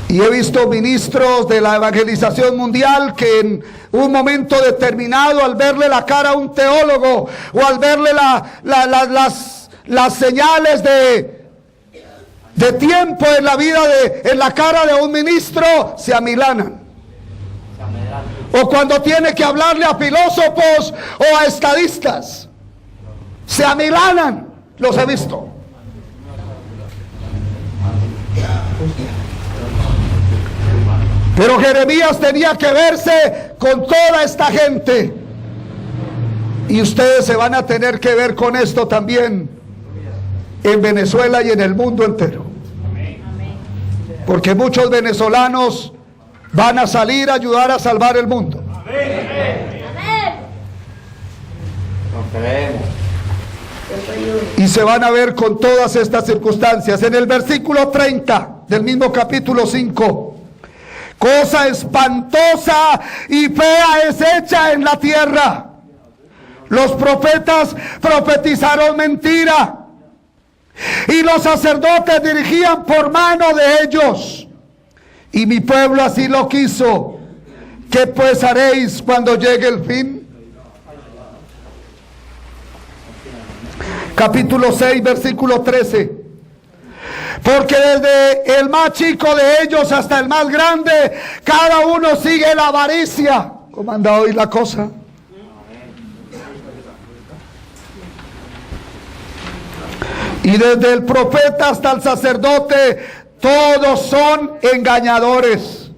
Y he visto ministros de la evangelización mundial que en un momento determinado, al verle la cara a un teólogo o al verle las señales de tiempo en la vida en la cara de un ministro, se amilanan. o cuando tiene que hablarle a filósofos o a estadistas. Se amilanan, los he visto. Pero Jeremías tenía que verse con toda esta gente. Y ustedes se van a tener que ver con esto también en Venezuela y en el mundo entero. Porque muchos venezolanos van a salir a ayudar a salvar el mundo. Y se van a ver con todas estas circunstancias. En el versículo 30 del mismo capítulo 5. Cosa espantosa y fea es hecha en la tierra. Los profetas profetizaron mentira, y los sacerdotes dirigían por mano de ellos. Y mi pueblo así lo quiso. ¿Qué pues haréis cuando llegue el fin? Capítulo 6, versículo 13. Porque desde el más chico de ellos hasta el más grande, cada uno sigue la avaricia. ¿Cómo anda hoy la cosa? Y desde el profeta hasta el sacerdote, todos son engañadores.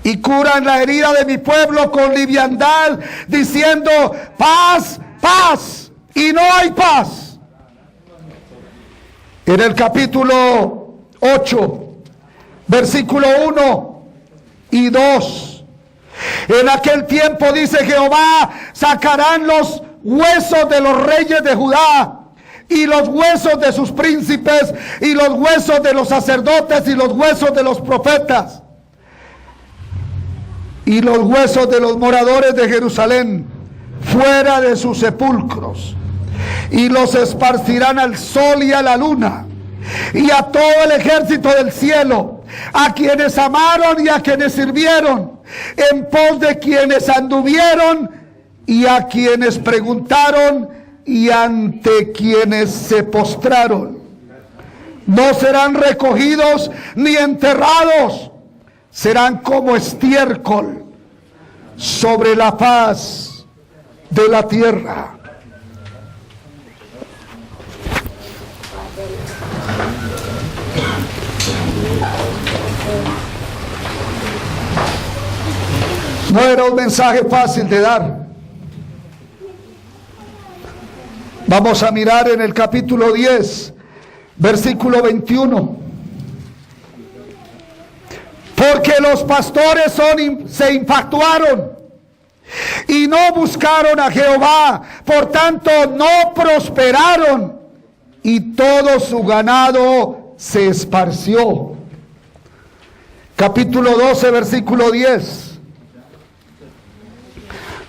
Y curan la herida de mi pueblo con liviandad, diciendo paz, paz, y no hay paz. En el capítulo 8, versículo 1 y 2. En aquel tiempo, dice Jehová, sacarán los huesos de los reyes de Judá, y los huesos de sus príncipes, y los huesos de los sacerdotes, y los huesos de los profetas, y los huesos de los moradores de Jerusalén, fuera de sus sepulcros, y los esparcirán al sol y a la luna, y a todo el ejército del cielo, a quienes amaron y a quienes sirvieron, en pos de quienes anduvieron, y a quienes preguntaron, y ante quienes se postraron. No serán recogidos ni enterrados, serán como estiércol sobre la faz de la tierra. No era un mensaje fácil de dar. Vamos a mirar en el capítulo 10, versículo 21. Porque los pastores se infatuaron y no buscaron a Jehová, por tanto no prosperaron, y todo su ganado se esparció. Capítulo 12, versículo 10.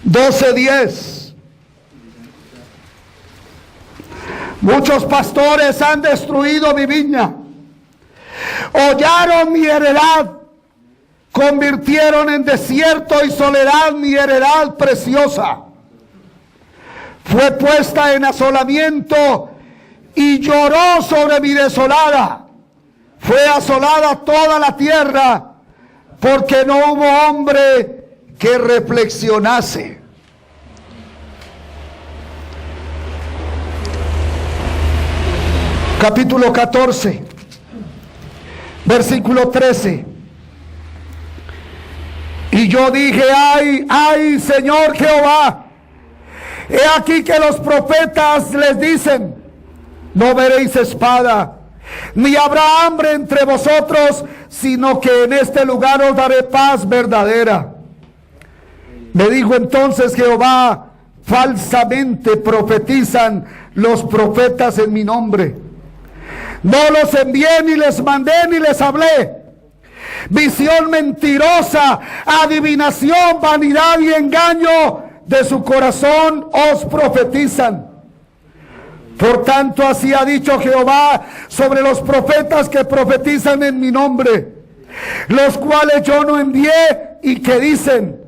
12:10. Muchos pastores han destruido mi viña, hollaron mi heredad, convirtieron en desierto y soledad mi heredad preciosa. Fue puesta en asolamiento y lloró sobre mi desolada. Fue asolada toda la tierra, porque no hubo hombre que reflexionase. Capítulo 14, versículo 13. Y yo dije, ay, ay, Señor Jehová, he aquí que los profetas les dicen, no veréis espada, ni habrá hambre entre vosotros, sino que en este lugar os daré paz verdadera. Me dijo entonces Jehová, falsamente profetizan los profetas en mi nombre. No los envié, ni les mandé, ni les hablé. Visión mentirosa, adivinación, vanidad y engaño de su corazón os profetizan. Por tanto, así ha dicho Jehová sobre los profetas que profetizan en mi nombre, los cuales yo no envié, y que dicen,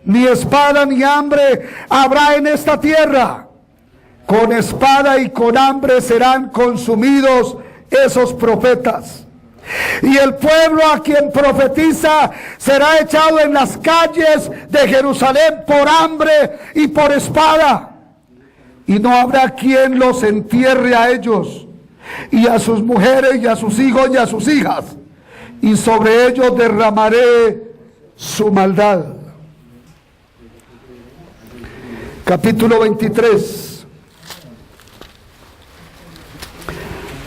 ni espada ni hambre habrá en esta tierra. Con espada y con hambre serán consumidos esos profetas. Y el pueblo a quien profetiza será echado en las calles de Jerusalén por hambre y por espada. Y no habrá quien los entierre a ellos, y a sus mujeres, y a sus hijos, y a sus hijas. Y sobre ellos derramaré su maldad. Capítulo 23,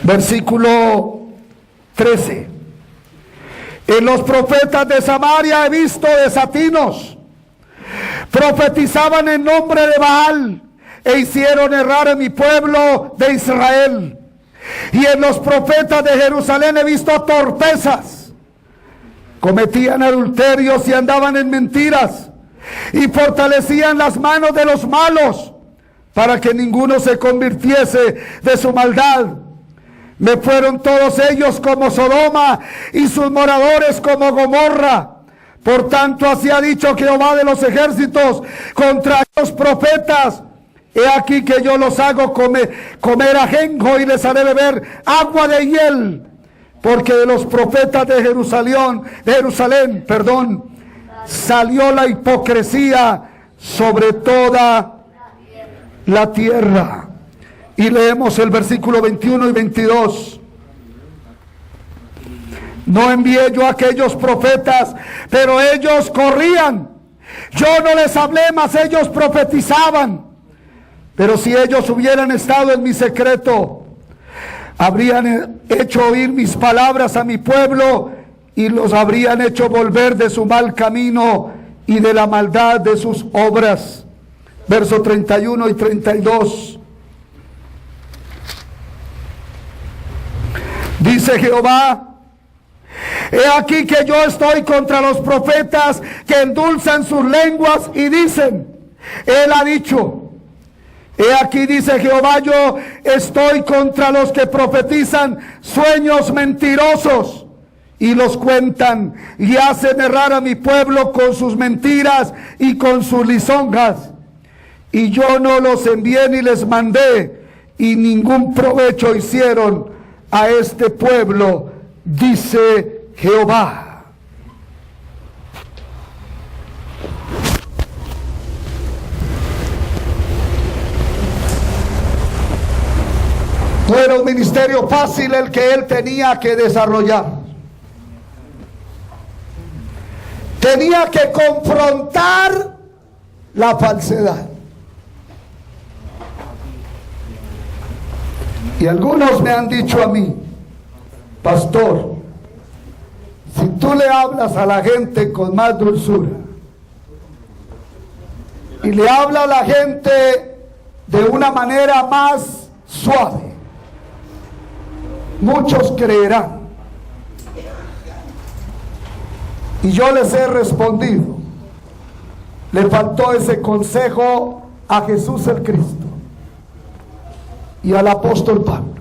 versículo 13. En los profetas de Samaria he visto desatinos. Profetizaban en nombre de Baal e hicieron errar a mi pueblo de Israel. Y en los profetas de Jerusalén he visto torpezas. Cometían adulterios y andaban en mentiras, y fortalecían las manos de los malos para que ninguno se convirtiese de su maldad. Me fueron todos ellos como Sodoma, y sus moradores como Gomorra. Por tanto, así ha dicho Jehová de los ejércitos contra los profetas: he aquí que yo los hago comer ajenjo, y les haré beber agua de hiel, porque de los profetas de Jerusalén, salió la hipocresía sobre toda la tierra. Y leemos el versículo 21 y 22. No envié yo a aquellos profetas, pero ellos corrían. Yo no les hablé, mas ellos profetizaban. Pero si ellos hubieran estado en mi secreto, habrían hecho oír mis palabras a mi pueblo, y los habrían hecho volver de su mal camino y de la maldad de sus obras. Verso 31 y 32. Dice Jehová: he aquí que yo estoy contra los profetas que endulzan sus lenguas y dicen: él ha dicho. He aquí, dice Jehová, yo estoy contra los que profetizan sueños mentirosos y los cuentan, y hacen errar a mi pueblo con sus mentiras y con sus lisonjas. Y yo no los envié ni les mandé, y ningún provecho hicieron a este pueblo, dice Jehová. No era un ministerio fácil el que él tenía que desarrollar. Tenía que confrontar la falsedad. Y algunos me han dicho a mí: pastor, si tú le hablas a la gente con más dulzura y le habla a la gente de una manera más suave, muchos creerán. Y yo les he respondido: le faltó ese consejo a Jesús el Cristo y al apóstol Pablo.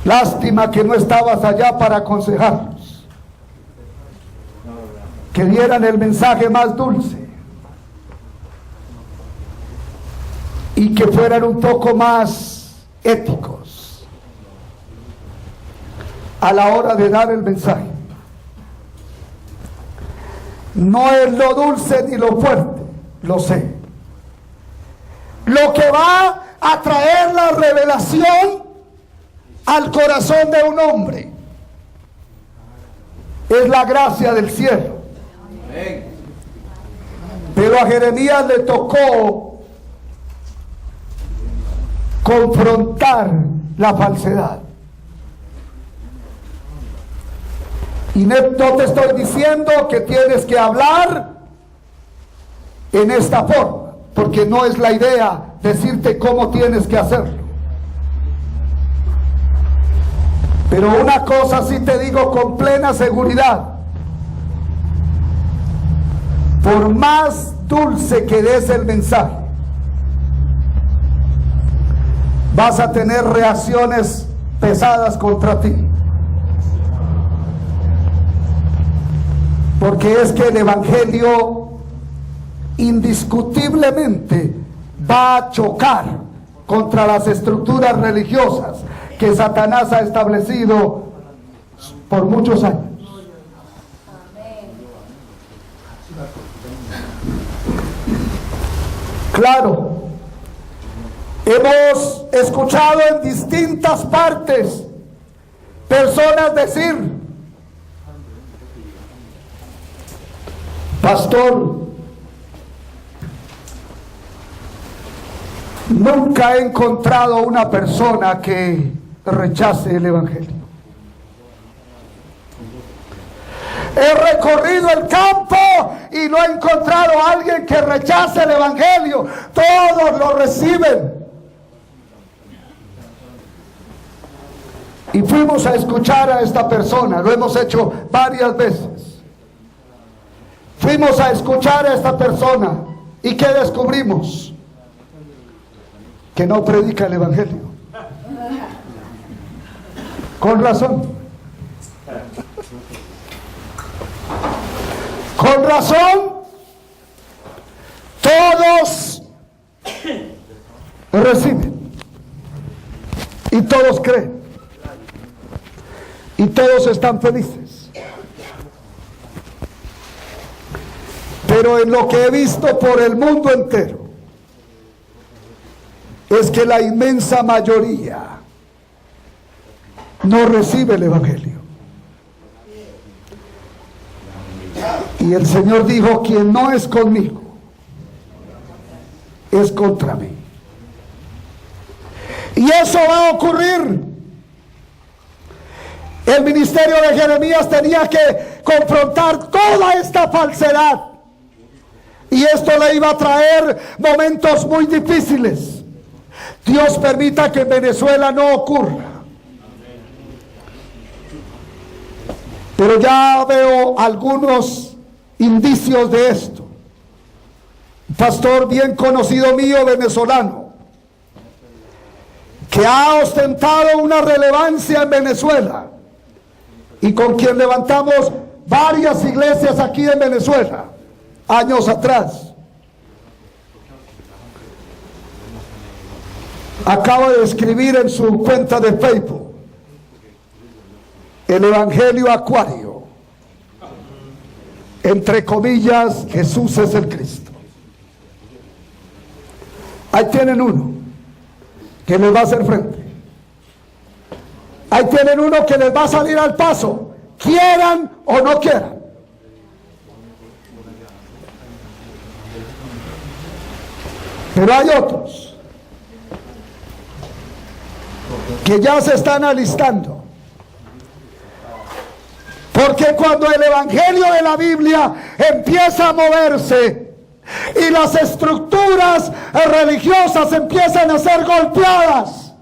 Lástima que no estabas allá para aconsejarlos, que dieran el mensaje más dulce y que fueran un poco más éticos a la hora de dar el mensaje. No es lo dulce ni lo fuerte, lo sé. Lo que va a traer la revelación al corazón de un hombre es la gracia del cielo. Pero a Jeremías le tocó confrontar la falsedad. Y no te estoy diciendo que tienes que hablar en esta forma, porque no es la idea decirte cómo tienes que hacerlo. Pero una cosa sí te digo con plena seguridad: por más dulce que des el mensaje, vas a tener reacciones pesadas contra ti. Porque es que el evangelio indiscutiblemente va a chocar contra las estructuras religiosas que Satanás ha establecido por muchos años. Claro, hemos escuchado en distintas partes personas decir: pastor, nunca he encontrado una persona que rechace el evangelio. He recorrido el campo y no he encontrado a alguien que rechace el evangelio. Todos lo reciben. Y fuimos a escuchar a esta persona, lo hemos hecho varias veces. Fuimos a escuchar a esta persona y ¿qué descubrimos? Que no predica el evangelio. Con razón. Con razón, todos reciben y todos creen y todos están felices. Pero en lo que he visto por el mundo entero es que la inmensa mayoría no recibe el evangelio. Y el Señor dijo: quien no es conmigo es contra mí. Y eso va a ocurrir. El ministerio de Jeremías tenía que confrontar toda esta falsedad, y esto le iba a traer momentos muy difíciles. Dios permita que en Venezuela no ocurra. Pero ya veo algunos indicios de esto. Un pastor bien conocido mío, venezolano, que ha ostentado una relevancia en Venezuela y con quien levantamos varias iglesias aquí en Venezuela años atrás, acaba de escribir en su cuenta de Facebook: el Evangelio Acuario, entre comillas, Jesús es el Cristo. Ahí tienen uno que les va a hacer frente. Ahí tienen uno que les va a salir al paso, quieran o no quieran. Pero hay otros que ya se están alistando. Porque cuando el evangelio de la Biblia empieza a moverse y las estructuras religiosas empiezan a ser golpeadas,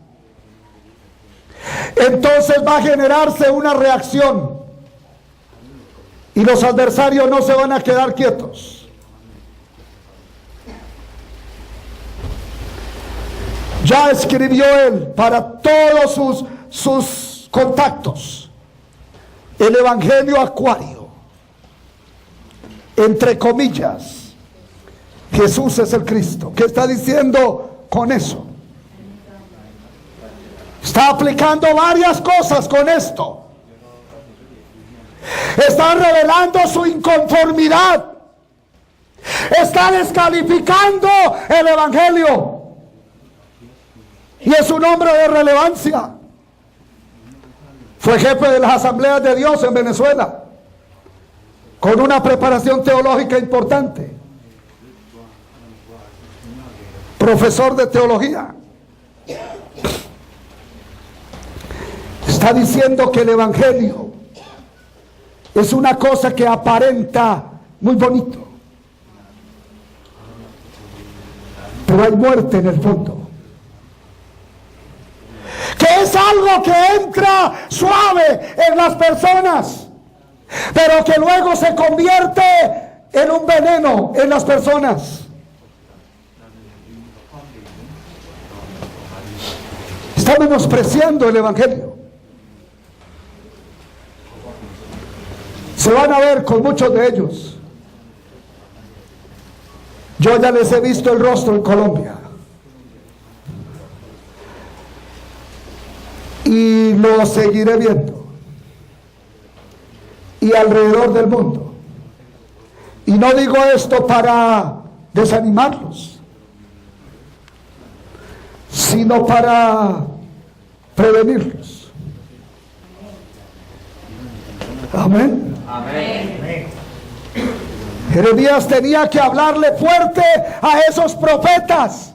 entonces va a generarse una reacción y los adversarios no se van a quedar quietos. Ya escribió él para todos sus contactos: el Evangelio Acuario, entre comillas, Jesús es el Cristo. ¿Qué está diciendo con eso? Está aplicando varias cosas con esto. Está revelando su inconformidad. Está descalificando el Evangelio. Y es un hombre de relevancia. Fue jefe de las Asambleas de Dios en Venezuela, con una preparación teológica importante. Profesor de teología. Está diciendo que el evangelio es una cosa que aparenta muy bonito, pero hay muerte en el fondo. Que es algo que entra suave en las personas, pero que luego se convierte en un veneno en las personas. Está menospreciando el evangelio. Se van a ver con muchos de ellos. Yo ya les he visto el rostro en Colombia. y lo seguiré viendo, y alrededor del mundo. Y no digo esto para desanimarlos, sino para prevenirlos. Amén. Amén. Jeremías tenía que hablarle fuerte a esos profetas.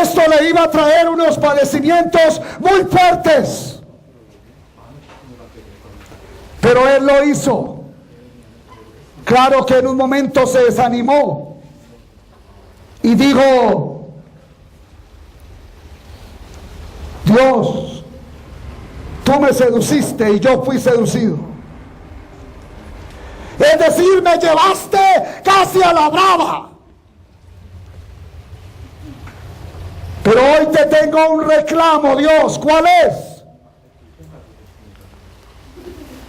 Esto le iba a traer unos padecimientos muy fuertes, pero él lo hizo. Claro que en un momento se desanimó y dijo: Dios, tú me seduciste y yo fui seducido. Es decir, me llevaste casi a la brava. Pero hoy te tengo un reclamo, Dios. ¿Cuál es?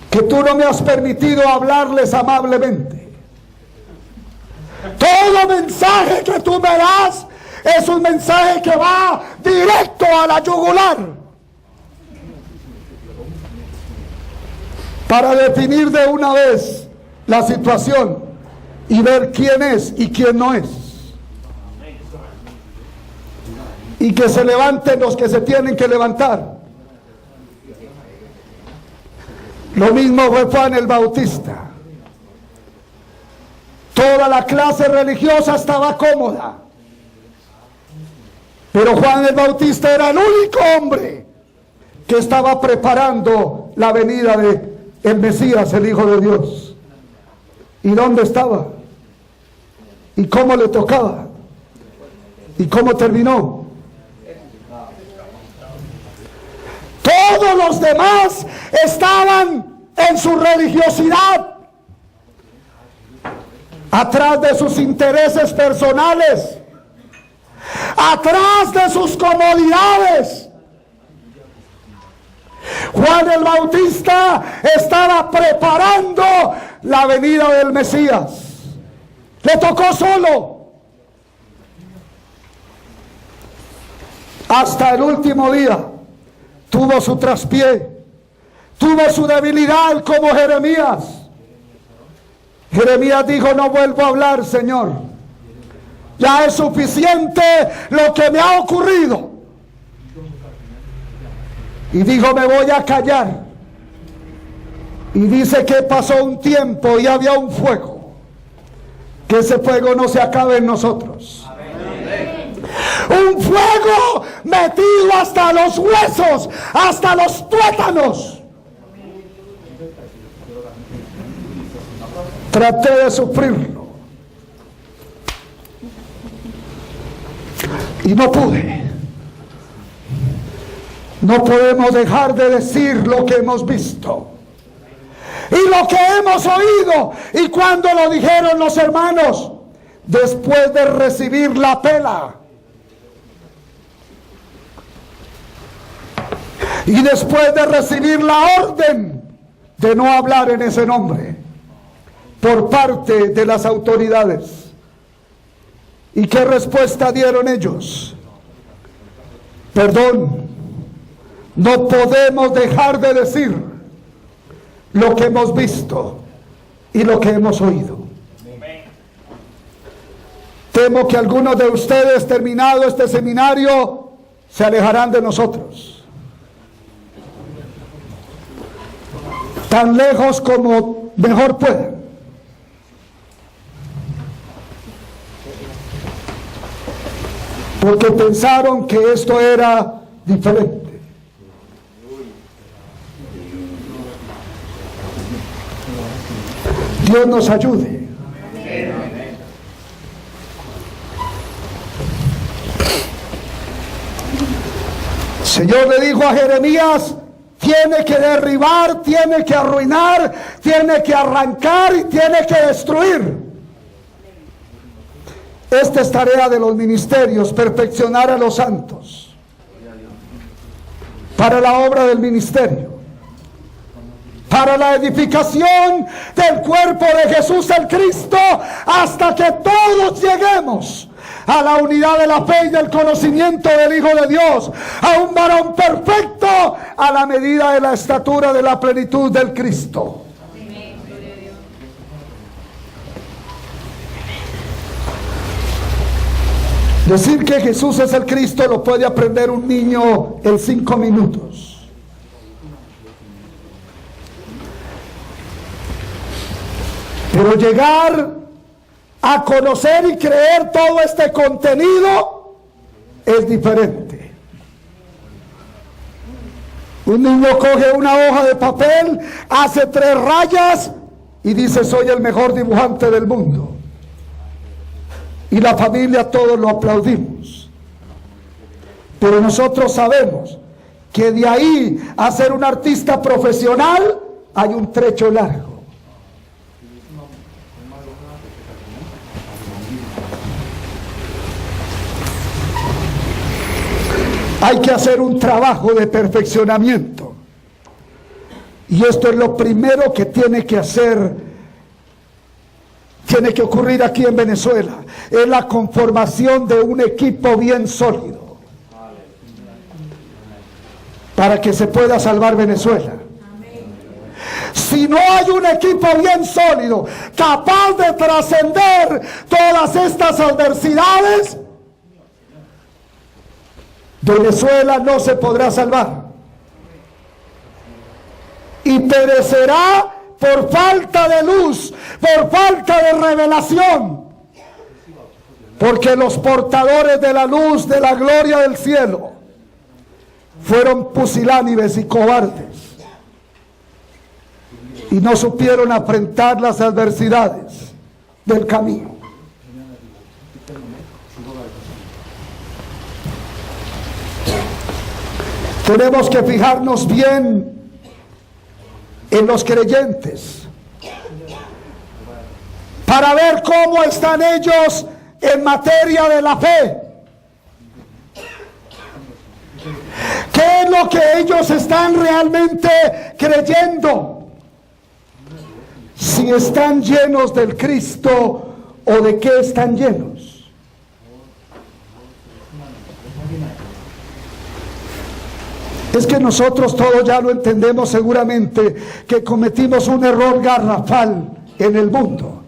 Que tú no me has permitido hablarles amablemente. Todo mensaje que tú me das es un mensaje que va directo a la yugular, para definir de una vez la situación y ver quién es y quién no es. Y que se levanten los que se tienen que levantar. Lo mismo fue Juan el Bautista. Toda la clase religiosa estaba cómoda, pero Juan el Bautista era el único hombre que estaba preparando la venida de el Mesías, el Hijo de Dios. ¿Y dónde estaba? ¿Y cómo le tocaba? ¿Y cómo terminó? Todos los demás estaban en su religiosidad, atrás de sus intereses personales, atrás de sus comodidades. Juan el Bautista estaba preparando la venida del Mesías. Le tocó solo. Hasta el último día tuvo su traspié, tuvo su debilidad como Jeremías. Jeremías dijo: no vuelvo a hablar, Señor. Ya es suficiente lo que me ha ocurrido. Y dijo: me voy a callar. Y dice que pasó un tiempo y había un fuego. Que ese fuego no se acabe en nosotros. Un fuego metido hasta los huesos, hasta los tuétanos. Traté de sufrirlo y no pude. No podemos dejar de decir lo que hemos visto y lo que hemos oído. Y cuando lo dijeron los hermanos, después de recibir la pela y después de recibir la orden de no hablar en ese nombre por parte de las autoridades. ¿Y qué respuesta dieron ellos? Perdón, no podemos dejar de decir lo que hemos visto y lo que hemos oído. Temo que algunos de ustedes, terminado este seminario, se alejarán de nosotros, tan lejos como mejor puedan. Porque pensaron que esto era diferente. Dios nos ayude. El Señor le dijo a Jeremías: tiene que derribar, tiene que arruinar, tiene que arrancar y tiene que destruir. Esta es tarea de los ministerios: perfeccionar a los santos para la obra del ministerio, para la edificación del cuerpo de Jesús el Cristo, hasta que todos lleguemos a la unidad de la fe y del conocimiento del Hijo de Dios, a un varón perfecto a la medida de la estatura de la plenitud del Cristo. Decir que Jesús es el Cristo lo puede aprender un niño en 5 minutos. Pero llegar a conocer y creer todo este contenido es diferente. Un niño coge una hoja de papel, hace 3 rayas y dice: soy el mejor dibujante del mundo. Y la familia todos lo aplaudimos. Pero nosotros sabemos que de ahí a ser un artista profesional hay un trecho largo. Hay que hacer un trabajo de perfeccionamiento. Y esto es lo primero que tiene que ocurrir aquí en Venezuela. Es la conformación de un equipo bien sólido para que se pueda salvar Venezuela. Si no hay un equipo bien sólido, capaz de trascender todas estas adversidades, Venezuela no se podrá salvar y perecerá por falta de luz, por falta de revelación, porque los portadores de la luz, de la gloria del cielo, fueron pusilánimes y cobardes y no supieron afrontar las adversidades del camino. Tenemos que fijarnos bien en los creyentes para ver cómo están ellos en materia de la fe. ¿Qué es lo que ellos están realmente creyendo? Si están llenos del Cristo o de qué están llenos. Es que nosotros todos ya lo entendemos seguramente, que cometimos un error garrafal en el mundo.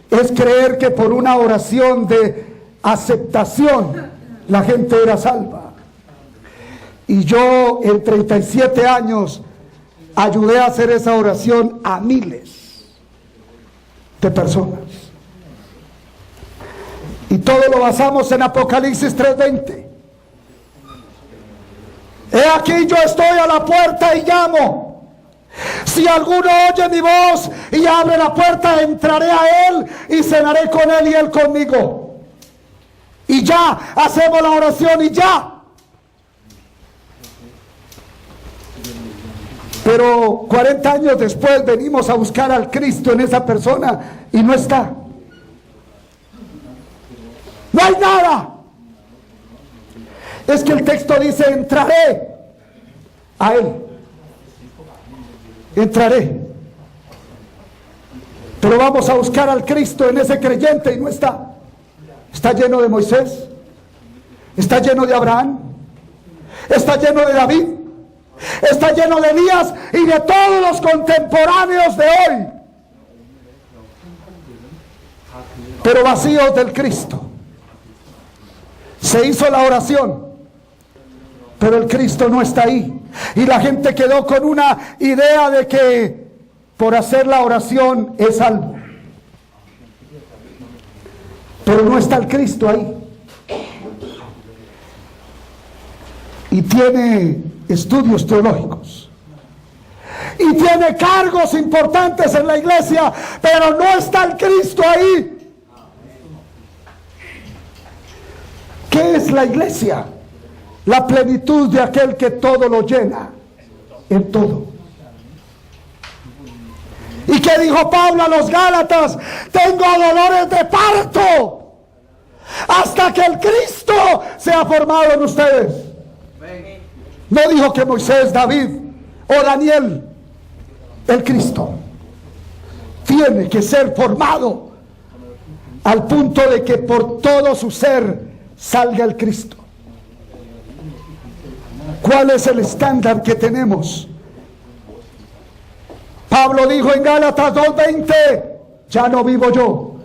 Es creer que por una oración de aceptación la gente era salva. Y yo en 37 años ayudé a hacer esa oración a miles de personas. Y todo lo basamos en Apocalipsis 3:20. He aquí yo estoy a la puerta y llamo. Si alguno oye mi voz y abre la puerta, entraré a él y cenaré con él y él conmigo. Y ya hacemos la oración y ya. Pero 40 años después venimos a buscar al Cristo en esa persona y no está. No hay nada. Es que el texto dice: entraré a él. Entraré. Pero vamos a buscar al Cristo en ese creyente y no está. Está lleno de Moisés, está lleno de Abraham, está lleno de David, está lleno de Elías y de todos los contemporáneos de hoy, pero vacíos del Cristo. Se hizo la oración, pero el Cristo no está ahí. Y la gente quedó con una idea de que por hacer la oración es salvo. Pero no está el Cristo ahí. Y tiene estudios teológicos. Y tiene cargos importantes en la iglesia, pero no está el Cristo ahí. ¿Qué es la iglesia? La plenitud de aquel que todo lo llena, en todo. ¿Y qué dijo Pablo a los Gálatas? Tengo dolores de parto hasta que el Cristo sea formado en ustedes. No dijo que Moisés, David o Daniel. El Cristo tiene que ser formado al punto de que por todo su ser salga el Cristo. ¿Cuál es el estándar que tenemos? Pablo dijo en Gálatas 2:20, ya no vivo yo,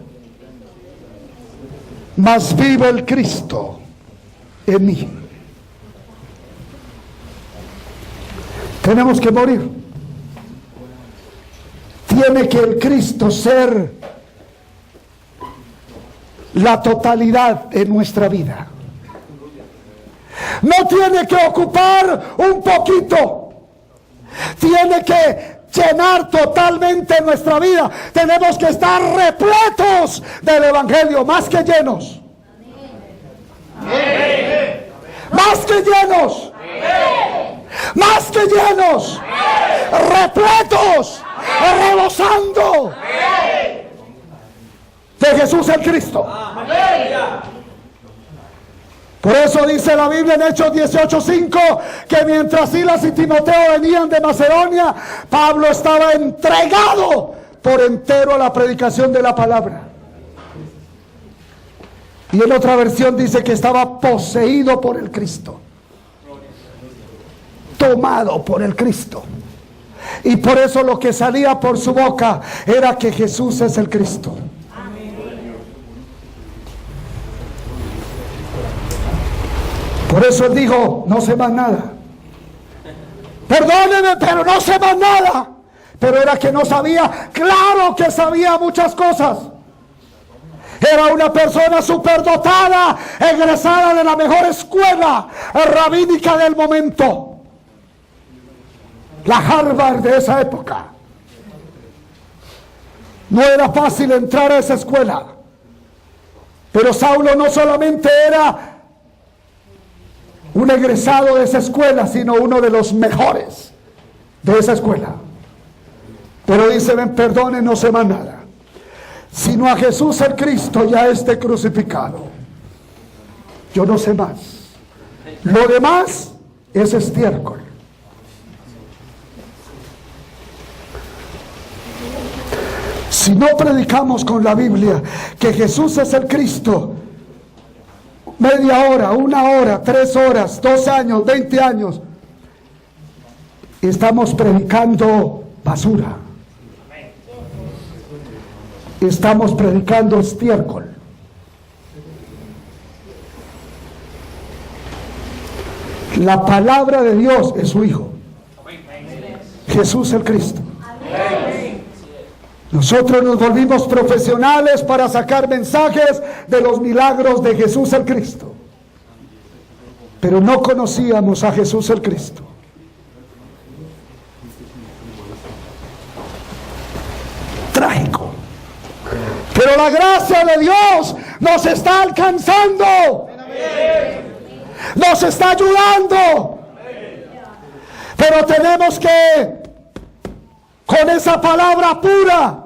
mas vive el Cristo en mí. Tenemos que morir. Tiene que el Cristo ser la totalidad de nuestra vida. No tiene que ocupar un poquito. Tiene que llenar totalmente nuestra vida. Tenemos que estar repletos del Evangelio, más que llenos. Amén. Más que llenos. Amén. Más que llenos. Amén. Repletos. Amén. Rebosando. Amén. De Jesús el Cristo. Amén. Por eso dice la Biblia en Hechos 18:5 que mientras Silas y Timoteo venían de Macedonia, Pablo estaba entregado por entero a la predicación de la palabra. Y en otra versión dice que estaba poseído por el Cristo, tomado por el Cristo. Y por eso lo que salía por su boca era que Jesús es el Cristo. Por eso él dijo, no sé más nada. Perdóneme, pero no sé más nada. Pero era que no sabía. Claro que sabía muchas cosas. Era una persona superdotada, egresada de la mejor escuela rabínica del momento, la Harvard de esa época. No era fácil entrar a esa escuela. Pero Saulo no solamente era un egresado de esa escuela, sino uno de los mejores de esa escuela. Pero dice, ven, perdone, no sé más nada, sino a Jesús el Cristo ya esté crucificado. Yo no sé más. Lo demás es estiércol. Si no predicamos con la Biblia que Jesús es el Cristo, media hora, 1 hora, 3 horas, 2 años, 20 años, estamos predicando basura. Estamos predicando estiércol. La palabra de Dios es su Hijo, Jesús el Cristo. Nosotros nos volvimos profesionales para sacar mensajes de los milagros de Jesús el Cristo, pero no conocíamos a Jesús el Cristo. Trágico. Pero la gracia de Dios nos está alcanzando, nos está ayudando, pero tenemos que, con esa palabra pura,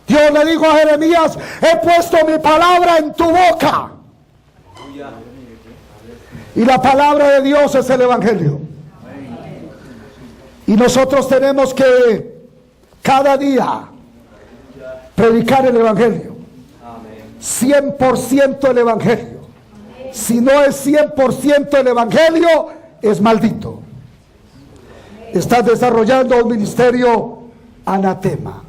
Dios le dijo a Jeremías, he puesto mi palabra en tu boca. Y la palabra de Dios es el Evangelio. Y nosotros tenemos que cada día predicar el Evangelio. 100% el Evangelio. Si no es 100% el Evangelio, es maldito. Estás desarrollando un ministerio anatema.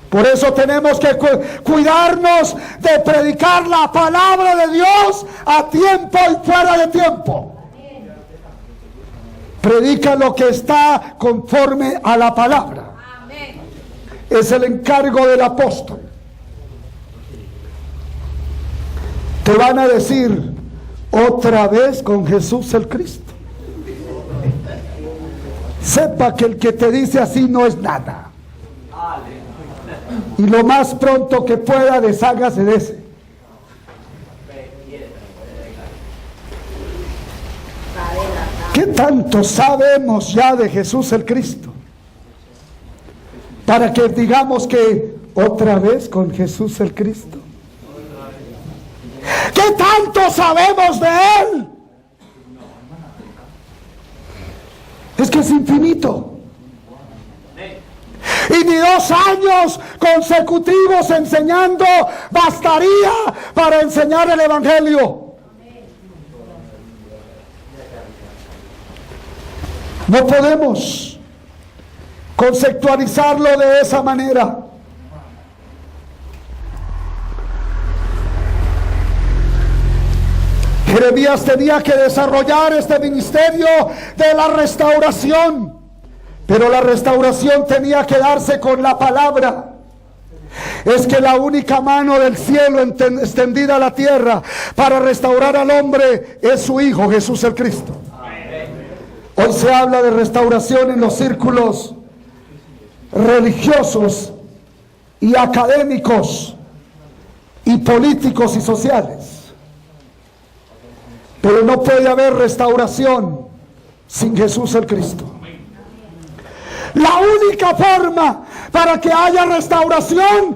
Por eso tenemos que cuidarnos de predicar la palabra de Dios a tiempo y fuera de tiempo. Predica lo que está conforme a la palabra. Es el encargo del apóstol. Te van a decir otra vez con Jesús el Cristo. Sepa que el que te dice así no es nada. Y lo más pronto que pueda, deshágase de ese. ¿Qué tanto sabemos ya de Jesús el Cristo? Para que digamos que otra vez con Jesús el Cristo. ¿Qué tanto sabemos de Él? Es que es infinito. Y ni 2 años consecutivos enseñando bastaría para enseñar el evangelio. No podemos conceptualizarlo de esa manera. Jeremías tenía que desarrollar este ministerio de la restauración, pero la restauración tenía que darse con la palabra. Es que la única mano del cielo extendida a la tierra para restaurar al hombre es su Hijo Jesús el Cristo. Hoy se habla de restauración en los círculos religiosos y académicos y políticos y sociales. Pero no puede haber restauración sin Jesús el Cristo. La única forma para que haya restauración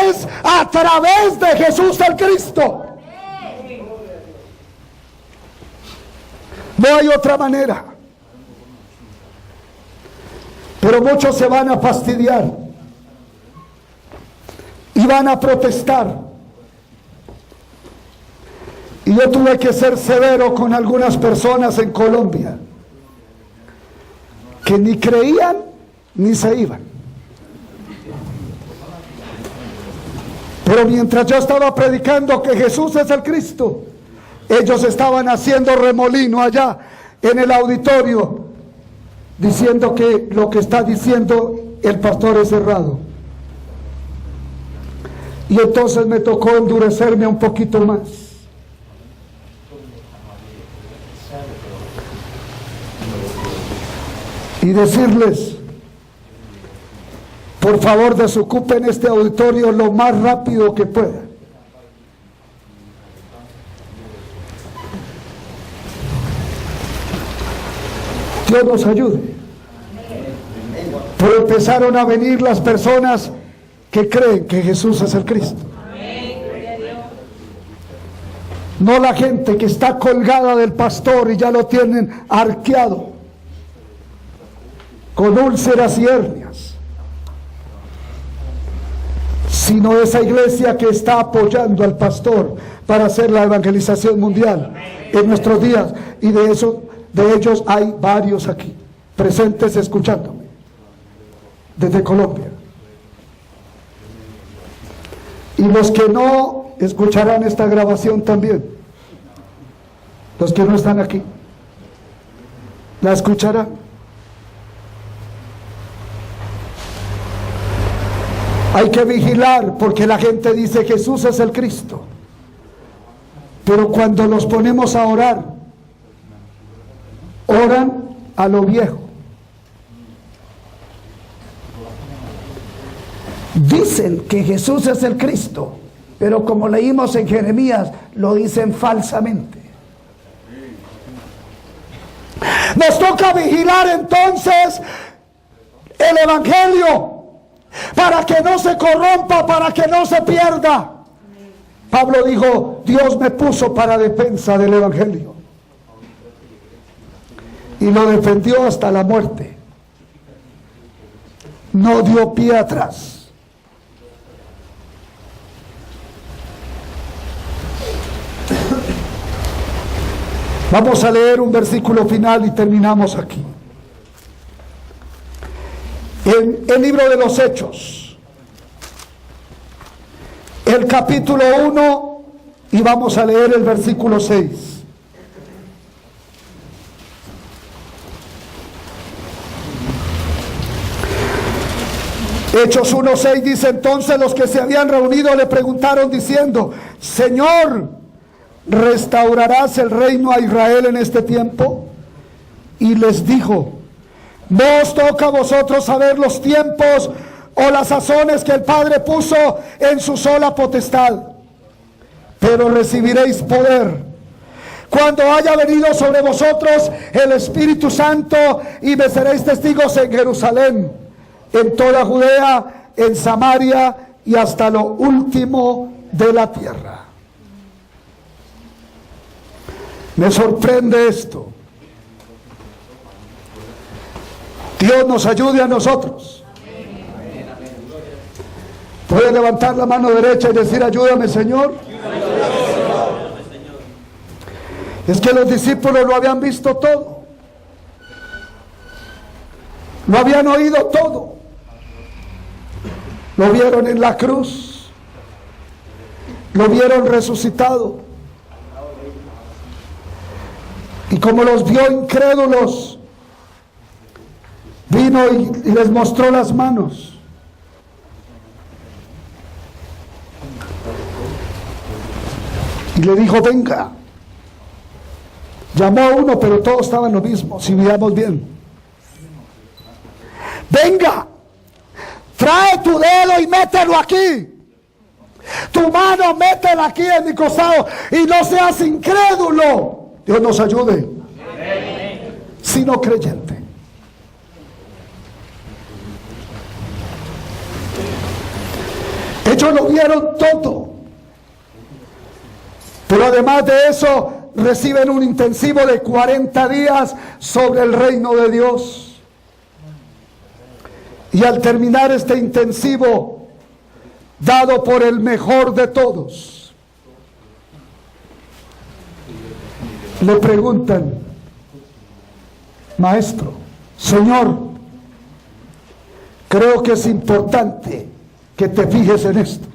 es a través de Jesús el Cristo. No hay otra manera. Pero muchos se van a fastidiar y van a protestar. Y yo tuve que ser severo con algunas personas en Colombia que ni creían ni se iban. Pero mientras yo estaba predicando que Jesús es el Cristo, ellos estaban haciendo remolino allá en el auditorio, diciendo que lo que está diciendo el pastor es errado. Y entonces me tocó endurecerme un poquito más. Y decirles, por favor, desocupen este auditorio lo más rápido que puedan. Dios nos ayude. Pero empezaron a venir las personas que creen que Jesús es el Cristo. No la gente que está colgada del pastor y ya lo tienen arqueado, con úlceras y hernias, sino esa iglesia que está apoyando al pastor para hacer la evangelización mundial en nuestros días. Y de ellos hay varios aquí presentes escuchándome desde Colombia. Y los que no escucharán esta grabación también, los que no están aquí, la escucharán. Hay que vigilar porque la gente dice Jesús es el Cristo, pero cuando los ponemos a orar, oran a lo viejo. Dicen que Jesús es el Cristo, pero como leímos en Jeremías, lo dicen falsamente. Nos toca vigilar entonces el evangelio para que no se corrompa, para que no se pierda. Pablo dijo, Dios me puso para defensa del evangelio, y lo defendió hasta la muerte. No dio pie atrás. Vamos a leer un versículo final y terminamos aquí. En el libro de los Hechos, el capítulo 1, y vamos a leer el versículo 6. Hechos 1:6 dice: entonces los que se habían reunido le preguntaron diciendo, Señor, ¿restaurarás el reino a Israel en este tiempo? Y les dijo, no os toca a vosotros saber los tiempos o las sazones que el Padre puso en su sola potestad, pero recibiréis poder cuando haya venido sobre vosotros el Espíritu Santo, y me seréis testigos en Jerusalén, en toda Judea, en Samaria y hasta lo último de la tierra. Me sorprende esto. Dios nos ayude a nosotros Puede levantar la mano derecha y decir: ayúdame, Señor. Es que los discípulos lo habían visto todo, lo habían oído todo, lo vieron en la cruz, lo vieron resucitado, y como los vio incrédulos, vino y les mostró las manos. Y le dijo: venga. Llamó a uno, pero todos estaban lo mismo, si miramos bien. Venga, trae tu dedo y mételo aquí. Tu mano, métela aquí en mi costado. Y no seas incrédulo. Dios nos ayude. Sino creyente. Ellos lo vieron todo. Pero además de eso, reciben un intensivo de 40 días sobre el reino de Dios. Y al terminar este intensivo, dado por el mejor de todos, le preguntan: maestro, Señor, creo que es importante que te fijes en esto.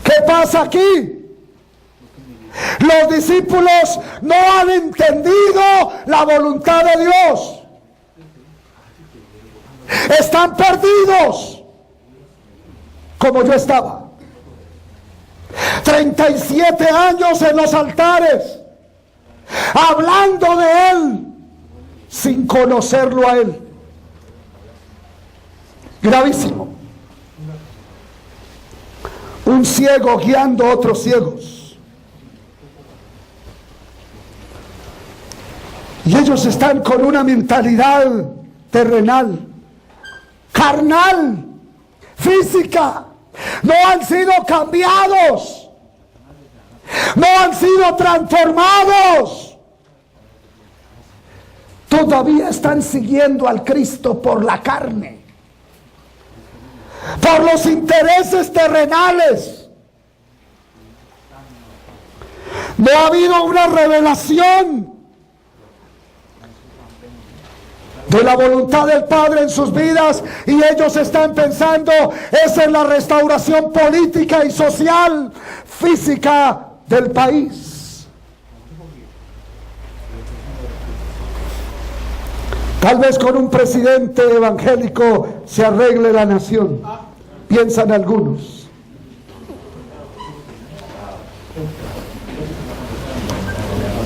¿Qué pasa aquí? Los discípulos no han entendido la voluntad de Dios. Están perdidos, como yo estaba. 37 años en los altares, hablando de Él, sin conocerlo a Él. Gravísimo. Un ciego guiando a otros ciegos. Y ellos están con una mentalidad terrenal, carnal, física. No han sido cambiados, no han sido transformados. Todavía están siguiendo al Cristo por la carne, por los intereses terrenales. No ha habido una revelación de la voluntad del Padre en sus vidas, y ellos están pensando esa es la restauración política y social, física del país. Tal vez con un presidente evangélico se arregle la nación, piensan algunos.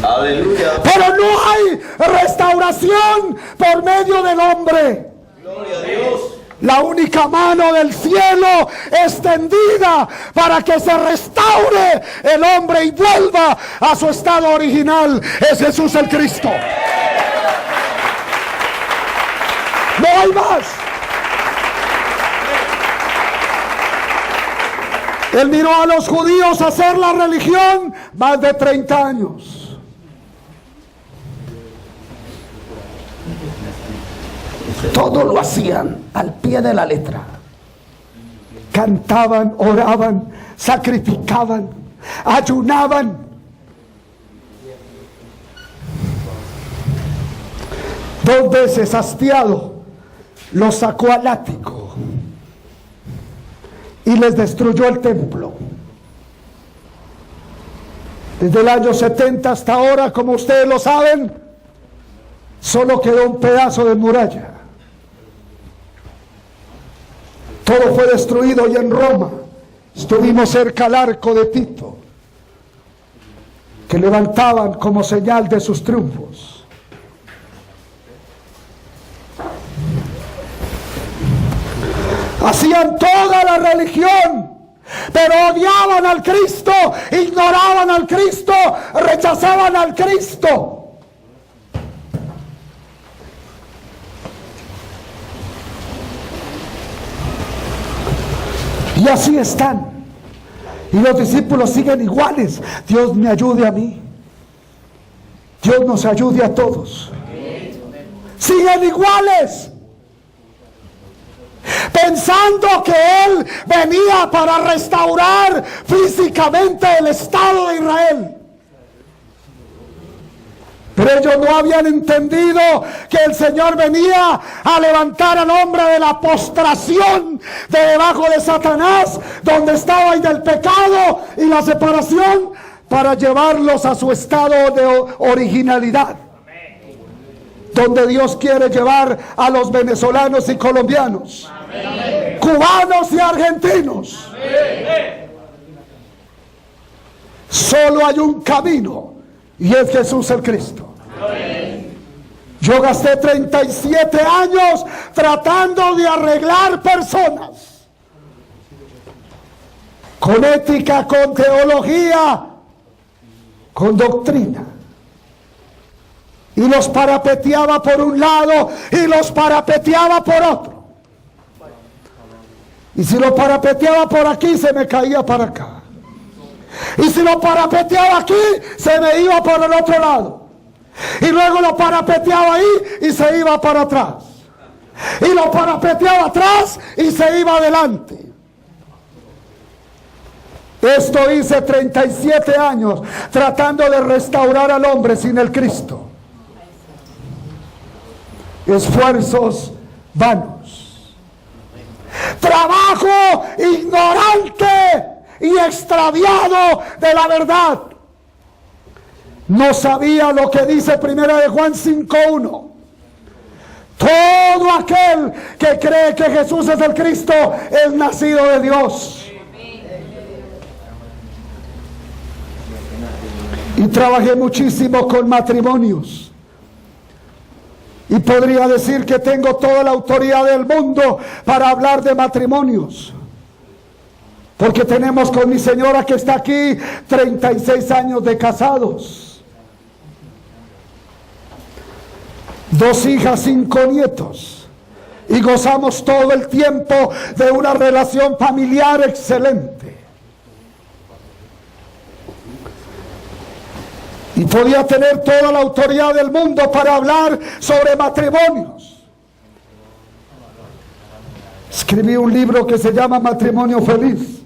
Aleluya. Pero no hay restauración por medio del hombre. Gloria a Dios. La única mano del cielo extendida para que se restaure el hombre y vuelva a su estado original es Jesús el Cristo. No hay más. Él miró a los judíos hacer la religión más de 30 años. Todo lo hacían al pie de la letra. Cantaban, oraban, sacrificaban, ayunaban. 2 veces hastiado, los sacó al ático y les destruyó el templo. Desde el año 70 hasta ahora, como ustedes lo saben, solo quedó un pedazo de muralla. Todo fue destruido, y en Roma estuvimos cerca al arco de Tito, que levantaban como señal de sus triunfos. Hacían toda la religión, pero odiaban al Cristo, ignoraban al Cristo, rechazaban al Cristo. Y así están. Y los discípulos siguen iguales. Dios me ayude a mí. Dios nos ayude a todos. Siguen iguales. pensando que Él venía para restaurar físicamente el Estado de Israel. Pero ellos no habían entendido que el Señor venía a levantar al hombre de la postración de debajo de Satanás, donde estaba y del pecado y la separación, para llevarlos a su estado de originalidad, donde Dios quiere llevar a los venezolanos y colombianos, cubanos y argentinos. Solo hay un camino, y es Jesús el Cristo. Yo gasté 37 años tratando de arreglar personas, con ética, con teología, con doctrina, y los parapeteaba por un lado y los parapeteaba por otro, y si lo parapeteaba por aquí se me caía para acá, y si lo parapeteaba aquí se me iba por el otro lado, y luego lo parapeteaba ahí y se iba para atrás, y lo parapeteaba atrás y se iba adelante. Esto hice 37 años tratando de restaurar al hombre sin el Cristo. Esfuerzos vanos, trabajo ignorante y extraviado de la verdad. No sabía lo que dice 1 de Juan 5:1. Todo aquel que cree que Jesús es el Cristo es nacido de Dios. Y trabajé muchísimo con matrimonios, y podría decir que tengo toda la autoridad del mundo para hablar de matrimonios, porque tenemos con mi señora que está aquí 36 años de casados, 2 hijas, 5 nietos, y gozamos todo el tiempo de una relación familiar excelente. Y podía tener toda la autoridad del mundo para hablar sobre matrimonios. Escribí un libro que se llama Matrimonio Feliz.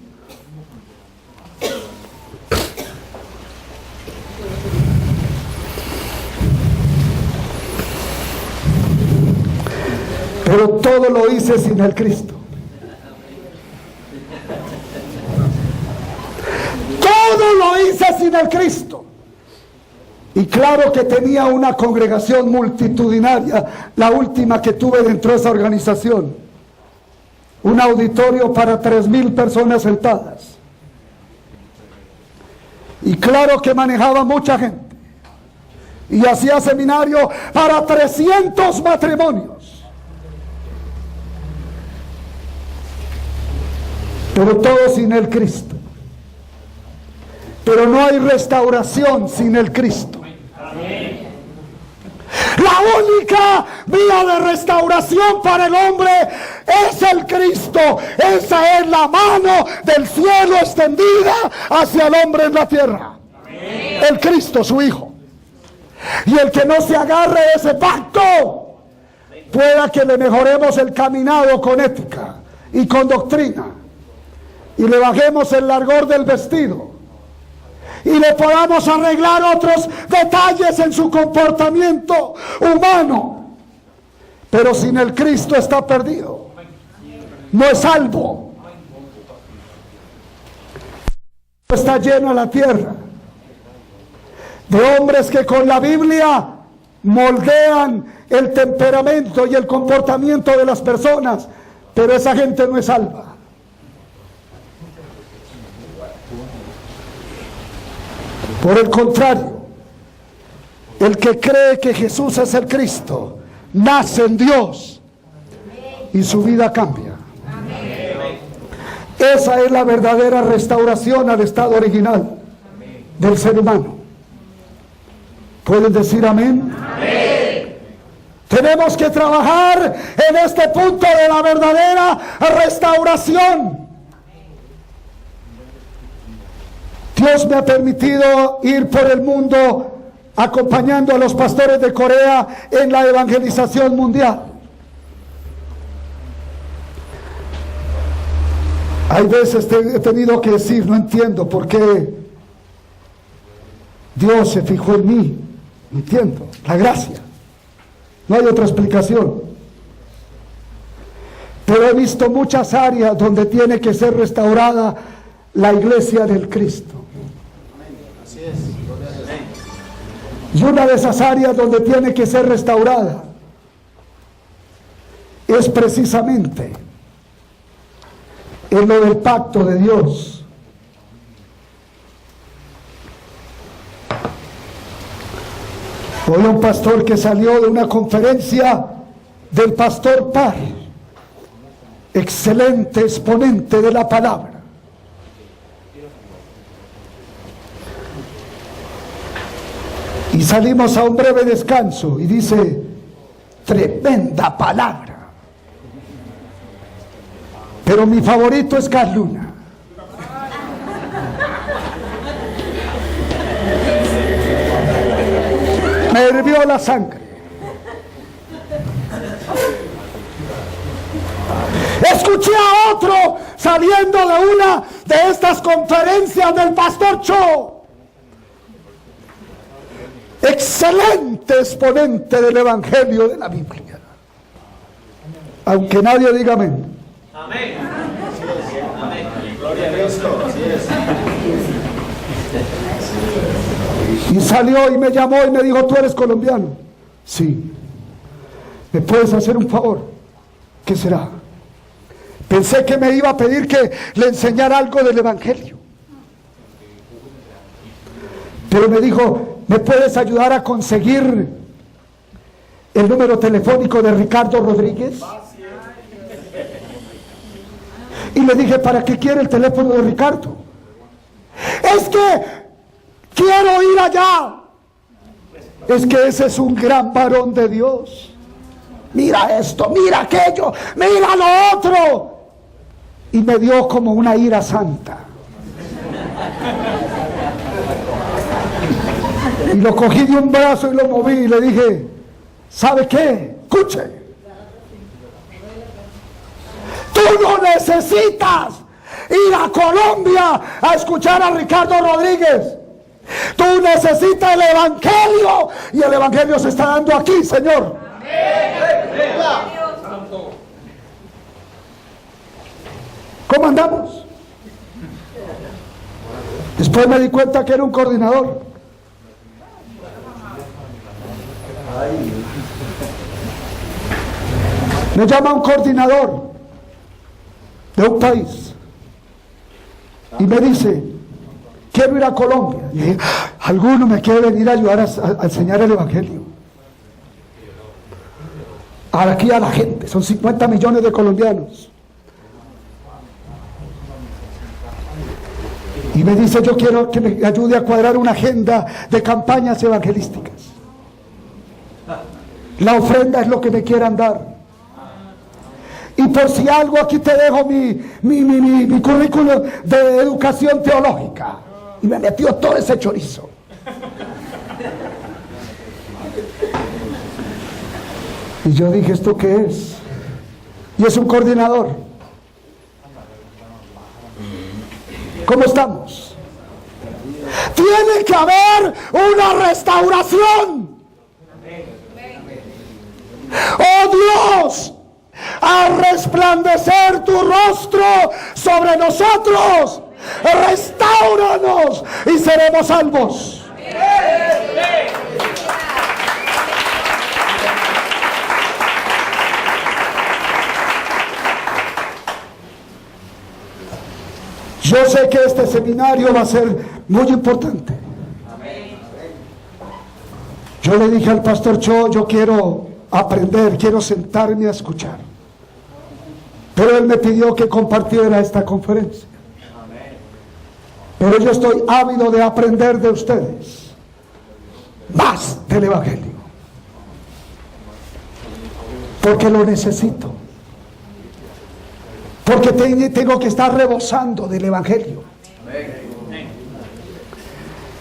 Pero todo lo hice sin el Cristo. Todo lo hice sin el Cristo. Y claro que tenía una congregación multitudinaria, la última que tuve dentro de esa organización. Un auditorio para 3,000 personas sentadas. Y claro que manejaba mucha gente. Y hacía seminario para 300 matrimonios. Pero todo sin el Cristo. Pero no hay restauración sin el Cristo. La única vía de restauración para el hombre es el Cristo. Esa es la mano del cielo extendida hacia el hombre en la tierra. El Cristo, su Hijo. Y el que no se agarre de ese pacto, pueda que le mejoremos el caminado con ética y con doctrina, y le bajemos el largor del vestido, y le podamos arreglar otros detalles en su comportamiento humano, pero sin el Cristo está perdido, no es salvo. Está llena la tierra de hombres que con la Biblia moldean el temperamento y el comportamiento de las personas, pero esa gente no es salva. Por el contrario, el que cree que Jesús es el Cristo, nace en Dios y su vida cambia. Esa es la verdadera restauración al estado original del ser humano. ¿Pueden decir amén? Amén. Tenemos que trabajar en este punto de la verdadera restauración. Dios me ha permitido ir por el mundo acompañando a los pastores de Corea en la evangelización mundial. Hay veces he tenido que decir, no entiendo por qué Dios se fijó en mí. No entiendo, la gracia. No hay otra explicación. Pero he visto muchas áreas donde tiene que ser restaurada la iglesia del Cristo. Y una de esas áreas donde tiene que ser restaurada es precisamente en lo del pacto de Dios. Hoy un pastor que salió de una conferencia del pastor Parr, excelente exponente de la palabra. Y salimos a un breve descanso y dice, tremenda palabra. Pero mi favorito es Carl Luna. Me hirvió la sangre. Escuché a otro saliendo de una de estas conferencias del pastor Cho. Excelente exponente del evangelio de la Biblia. Aunque nadie diga amén. Amén. Amén. Gloria a Dios. Y salió y me llamó y me dijo, ¿tú eres colombiano? Sí. ¿Me puedes hacer un favor? ¿Qué será? Pensé que me iba a pedir que le enseñara algo del evangelio. Pero me dijo, ¿me puedes ayudar a conseguir el número telefónico de Ricardo Rodríguez? Y le dije, ¿para qué quiere el teléfono de Ricardo? Es que quiero ir allá. Es que ese es un gran varón de Dios. Mira esto, mira aquello, mira lo otro. Y me dio como una ira santa. Y lo cogí de un brazo y lo moví y le dije, ¿sabe qué? Escuche. Tú no necesitas ir a Colombia a escuchar a Ricardo Rodríguez. Tú necesitas el evangelio. Y el evangelio se está dando aquí, Señor. ¿Cómo andamos? Después me di cuenta que era un coordinador. Me llama un coordinador de un país y me dice, quiero ir a Colombia. Y dije, ¿alguno me quiere venir a ayudar a enseñar el evangelio? Aquí a la gente, son 50 millones de colombianos. Y me dice, yo quiero que me ayude a cuadrar una agenda de campañas evangelísticas. La ofrenda es lo que me quieran dar. Y por si algo, aquí te dejo mi currículum de educación teológica. Y me metió todo ese chorizo. Y yo dije, ¿esto qué es? Y es un coordinador. ¿Cómo estamos? Tiene que haber una restauración. ¡Oh Dios! A resplandecer tu rostro sobre nosotros. Restáuranos y seremos salvos. Yo sé que este seminario va a ser muy importante. Yo le dije al pastor Cho, yo quiero aprender, quiero sentarme a escuchar. Pero él me pidió que compartiera esta conferencia. Pero yo estoy ávido de aprender de ustedes más del evangelio, porque lo necesito, porque tengo que estar rebosando del evangelio.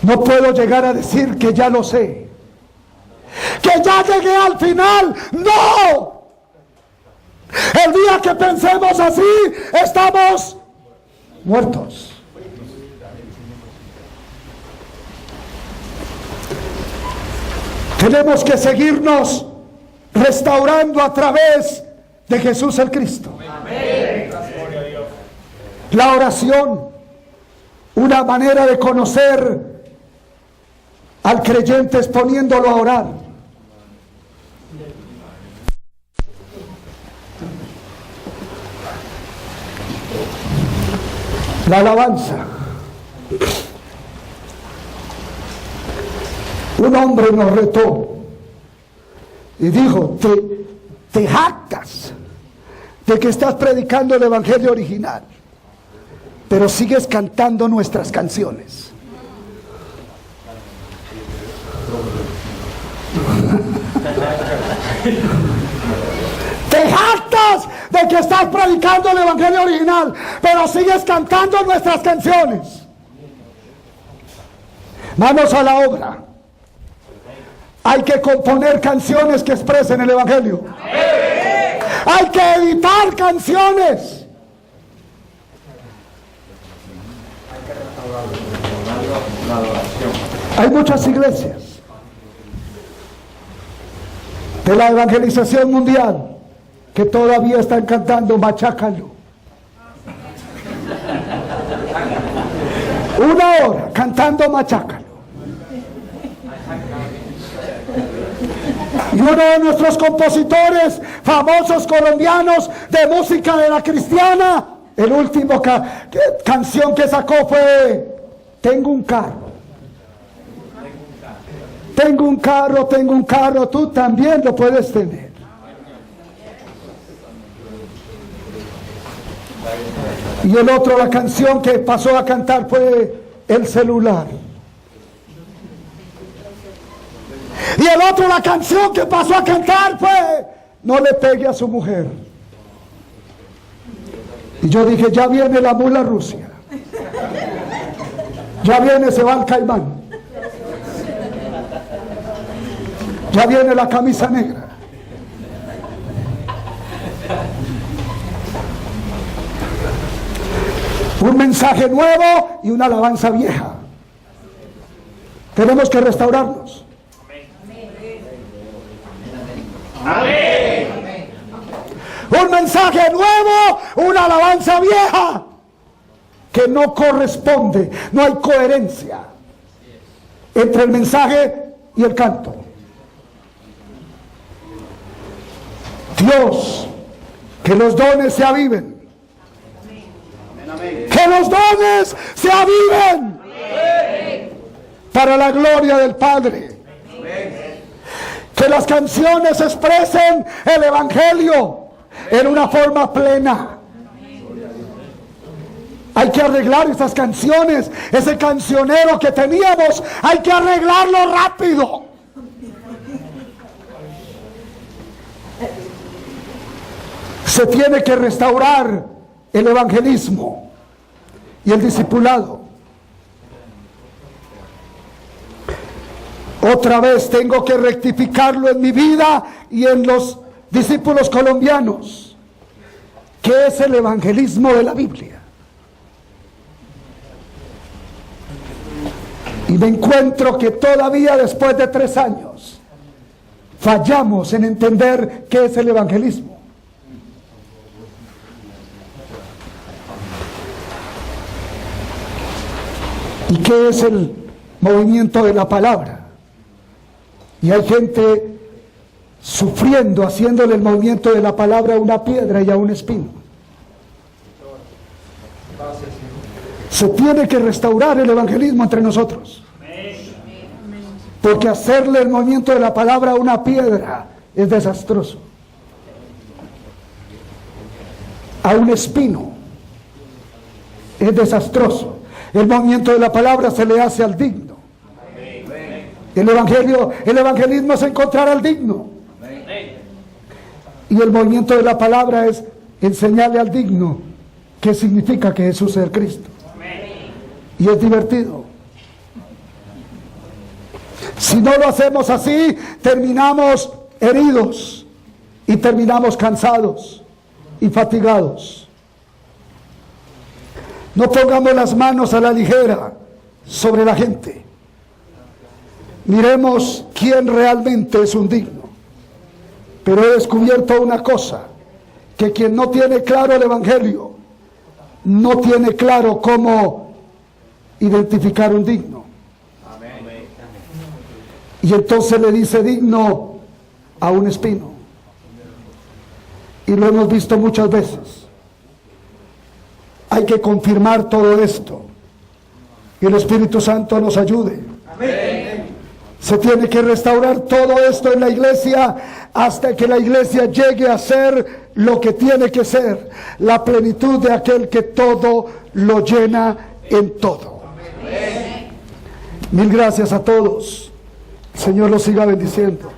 No puedo llegar a decir que ya lo sé, que ya llegué al final. ¡No! El día que pensemos así, estamos muertos. Tenemos que seguirnos restaurando a través de Jesús el Cristo. La oración, una manera de conocer al creyente es poniéndolo a orar. La alabanza. Un hombre nos retó y dijo, te jactas de que estás predicando el evangelio original, pero sigues cantando nuestras canciones. Te jactas de que estás predicando el evangelio original, pero sigues cantando nuestras canciones. Manos a la obra. Hay que componer canciones que expresen el evangelio. Hay que editar canciones. Hay muchas iglesias de la evangelización mundial que todavía están cantando Machácalo. Una hora cantando Machácalo. Y uno de nuestros compositores famosos colombianos de música de la cristiana, el último canción que sacó fue Tengo un carro. Tengo un carro, tú también lo puedes tener. Y el otro, la canción que pasó a cantar fue El celular. Y el otro, la canción que pasó a cantar fue No le pegue a su mujer. Y yo dije, ya viene la mula Rusia. Ya viene, se va al Caimán. Ya viene la camisa negra. Un mensaje nuevo y una alabanza vieja. Tenemos que restaurarnos. Amén. Un mensaje nuevo, una alabanza vieja que no corresponde, no hay coherencia entre el mensaje y el canto. Dios, que los dones se aviven. Que los dones se aviven para la gloria del Padre. Que las canciones expresen el evangelio en una forma plena. Hay que arreglar estas canciones. Ese cancionero que teníamos, hay que arreglarlo rápido. Se tiene que restaurar el evangelismo y el discipulado. Otra vez tengo que rectificarlo en mi vida y en los discípulos colombianos. ¿Qué es el evangelismo de la Biblia? Y me encuentro que todavía después de 3 años fallamos en entender qué es el evangelismo. ¿Y qué es el movimiento de la palabra? Y hay gente sufriendo, haciéndole el movimiento de la palabra a una piedra y a un espino. Se tiene que restaurar el evangelismo entre nosotros. Porque hacerle el movimiento de la palabra a una piedra es desastroso. A un espino es desastroso. El movimiento de la palabra se le hace al digno. El evangelismo es encontrar al digno. Y el movimiento de la palabra es enseñarle al digno qué significa que Jesús es el Cristo. Y es divertido. Si no lo hacemos así, terminamos heridos y terminamos cansados y fatigados. No pongamos las manos a la ligera sobre la gente. Miremos quién realmente es un digno. Pero he descubierto una cosa, que quien no tiene claro el Evangelio, no tiene claro cómo identificar un digno. Y entonces le dice digno a un espino. Y lo hemos visto muchas veces. Hay que confirmar todo esto. Y el Espíritu Santo nos ayude. Amén. Se tiene que restaurar todo esto en la iglesia hasta que la iglesia llegue a ser lo que tiene que ser, la plenitud de aquel que todo lo llena en todo. Amén. Mil gracias a todos. El Señor los siga bendiciendo.